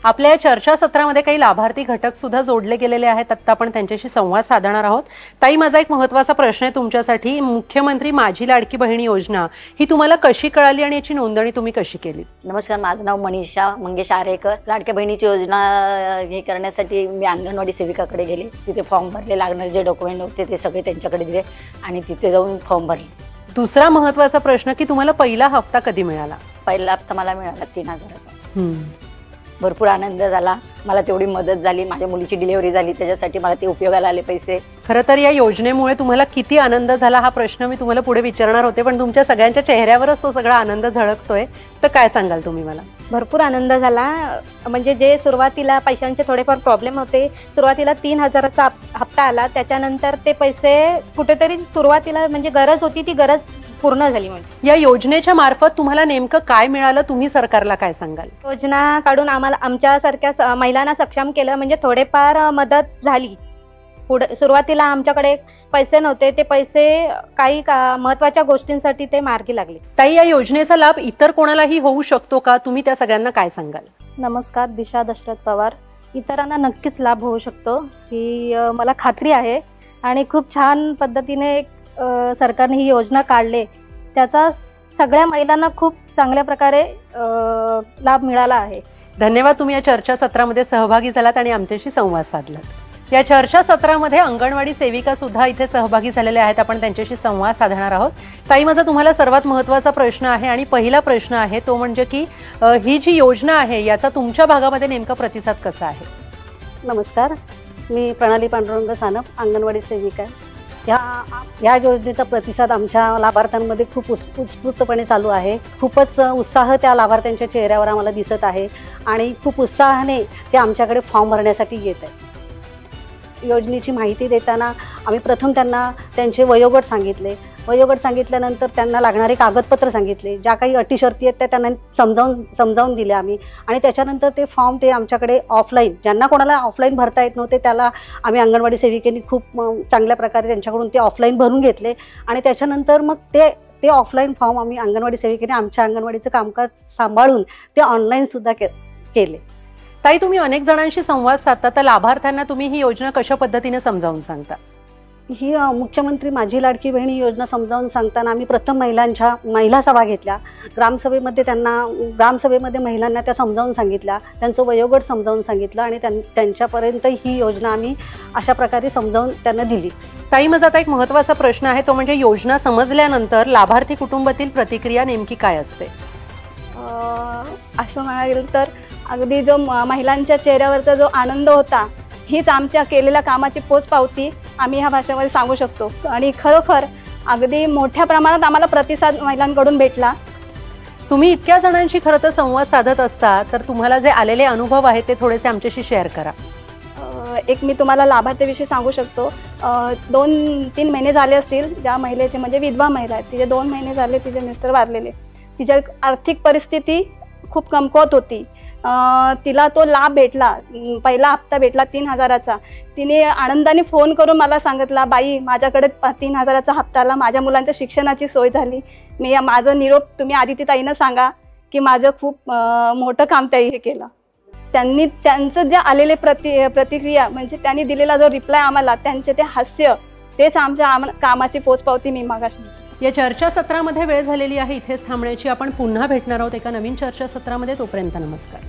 S1: आपल्या या चर्चासत्रामध्ये काही लाभार्थी घटक सुद्धा जोडले गेलेले आहेत. आता आपण त्यांच्याशी संवाद साधणार आहोत. ताई, माझा एक महत्त्वाचा प्रश्न आहे तुमच्यासाठी. मुख्यमंत्री माझी लाडकी बहीण योजना ही तुम्हाला कशी कळाली आणि याची नोंदणी तुम्ही कशी केली?
S6: नमस्कार, माझं नाव मनीषा मंगेश आरेकर. लाडक्या बहिणीची योजना हे करण्यासाठी मी अंगणवाडी सेविकाकडे गेले. तिथे फॉर्म भरले, लागणारे जे डॉक्युमेंट होते ते सगळे त्यांच्याकडे दिले आणि तिथे जाऊन फॉर्म भरले.
S1: दुसरा महत्त्वाचा प्रश्न की तुम्हाला पहिला हप्ता कधी मिळाला?
S6: पहिला हप्ता मला मिळाला 3,000. भरपूर आनंद झाला. मला तेवढी मदत झाली, माझ्या मुलीची डिलिव्हरी झाली, त्याच्यासाठी मला ते उपयोगाला आले पैसे.
S1: खरं तर या योजनेमुळे तुम्हाला किती आनंद झाला हा प्रश्न मी तुम्हाला पुढे विचारणार होते, पण तुमच्या सगळ्यांच्या चेहऱ्यावरच तो सगळा आनंद झळकतोय. तर काय सांगाल तुम्ही मला?
S7: भरपूर आनंद झाला. म्हणजे जे सुरुवातीला पैशांचे थोडेफार प्रॉब्लेम होते, सुरुवातीला 3,000चा हप्ता आला, त्याच्यानंतर ते पैसे कुठेतरी सुरुवातीला म्हणजे गरज होती ती गरज पूर्ण झाली. म्हणजे
S1: या योजनेच्या मार्फत तुम्हाला नेमकं काय मिळालं, तुम्ही सरकारला काय सांगाल?
S7: योजना काढून आम्हाला आमच्यासारख्या महिलांना सक्षम केलं, म्हणजे थोडेफार मदत झाली. पुढे सुरुवातीला आमच्याकडे पैसे नव्हते, ते पैसे काही महत्त्वाच्या गोष्टींसाठी ते मार्गी लागले.
S1: ताई, या योजनेचा लाभ इतर कोणालाही होऊ शकतो का? तुम्ही त्या सगळ्यांना काय सांगाल?
S7: नमस्कार, दिशा दशरथ पवार. इतरांना नक्कीच लाभ होऊ शकतो ही मला खात्री आहे आणि खूप छान पद्धतीने सरकारने ही योजना काढले, त्याचा सगळ्या महिलांना खूप चांगल्या प्रकारे लाभ मिळाला आहे.
S1: धन्यवाद. तुम्ही या चर्चासत्रामध्ये सहभागी झालात आणि आमच्याशी संवाद साधलात. या चर्चासत्रामध्ये अंगणवाडी सेविका सुद्धा इथे सहभागी झालेल्या आहेत. आपण त्यांच्याशी संवाद साधणार आहोत. ताई, माझा तुम्हाला सर्वात महत्त्वाचा प्रश्न आहे आणि पहिला प्रश्न आहे तो म्हणजे की ही जी योजना आहे याचा तुमच्या भागामध्ये नेमका प्रतिसाद कसा आहे?
S8: नमस्कार, मी प्रणाली पांडुरंग सानप, अंगणवाडी सेविका. या योजनेचा प्रतिसाद आमच्या लाभार्थ्यांमध्ये खूप उत्स्फूर्तपणे चालू आहे. खूपच उत्साह त्या लाभार्थ्यांच्या चेहऱ्यावर आम्हाला दिसत आहे आणि खूप उत्साहाने ते आमच्याकडे फॉर्म भरण्यासाठी येत आहे. योजनेची माहिती देताना आम्ही प्रथम त्यांना त्यांचे वयोगट सांगितले. वयोगट सांगितल्यानंतर त्यांना लागणारे कागदपत्र सांगितले. ज्या काही अटी शर्ती आहेत त्या त्यांना समजावून दिल्या आम्ही आणि त्याच्यानंतर ते फॉर्म ते आमच्याकडे ऑफलाईन, ज्यांना कोणाला ऑफलाईन भरता येत नव्हते त्याला आम्ही अंगणवाडी सेविकेनी खूप चांगल्या प्रकारे त्यांच्याकडून ते ऑफलाईन भरून घेतले आणि त्याच्यानंतर मग ते ऑफलाईन फॉर्म आम्ही अंगणवाडी सेविकेने आमच्या अंगणवाडीचं कामकाज सांभाळून ते ऑनलाईन सुद्धा केले.
S1: ताई, तुम्ही अनेक जणांशी संवाद साधता, तर लाभार्थ्यांना तुम्ही ही योजना कशा पद्धतीने समजावून सांगता?
S8: ही मुख्यमंत्री माझी लाडकी बहीण योजना समजावून सांगताना आम्ही प्रथम महिला सभा घेतल्या. ग्रामसभेमध्ये महिलांना त्या समजावून सांगितल्या, त्यांचं वयोगट समजावून सांगितलं आणि त्यांच्यापर्यंत ही योजना आम्ही अशा प्रकारे समजावून त्यांना दिली.
S1: ताई, माझा आता एक महत्त्वाचा प्रश्न आहे तो म्हणजे योजना समजल्यानंतर लाभार्थी कुटुंबातील प्रतिक्रिया नेमकी काय असते?
S7: असं म्हणायला तर अगदी जो महिलांच्या चेहऱ्यावरचा जो आनंद होता हीच आमच्या केलेल्या कामाची पोचपावती आम्ही ह्या भाषेमध्ये सांगू शकतो आणि खरोखर अगदी मोठ्या प्रमाणात आम्हाला प्रतिसाद महिलांकडून भेटला.
S1: तुम्ही इतक्या जणांशी खरं तर संवाद साधत असता, तर तुम्हाला जे आलेले अनुभव आहेत ते थोडेसे आमच्याशी शेअर करा.
S7: एक मी तुम्हाला लाभार्थीविषयी सांगू शकतो. 2-3 महिने झाले असतील ज्या महिलेचे, म्हणजे विधवा महिला आहे, तिचे 2 महिने झाले तिचे मिस्टर वारलेले. तिची आर्थिक परिस्थिती खूप कमकुवत होती. तिला तो लाभ भेटला, पहिला हप्ता भेटला 3,000चा. तिने आनंदाने फोन करून मला सांगितला, बाई माझ्याकडे 3,000चा हप्ता आला, माझ्या मुलांच्या शिक्षणाची सोय झाली. माझं निरोप तुम्ही आदितीताईंना सांगा की माझं खूप मोठं काम त्याही हे केलं. त्यांनी त्यांचं जे आलेले प्रतिक्रिया, म्हणजे त्यांनी दिलेला जो रिप्लाय आम्हाला, त्यांचे ते हास्य, तेच आमच्या कामाची पोचपावती मी मागाशी.
S1: या चर्चासत्रामध्ये वेळ झालेली आहे इथेच थांबण्याची. आपण पुन्हा भेटणार आहोत एका नवीन चर्चासत्रामध्ये. तोपर्यंत नमस्कार.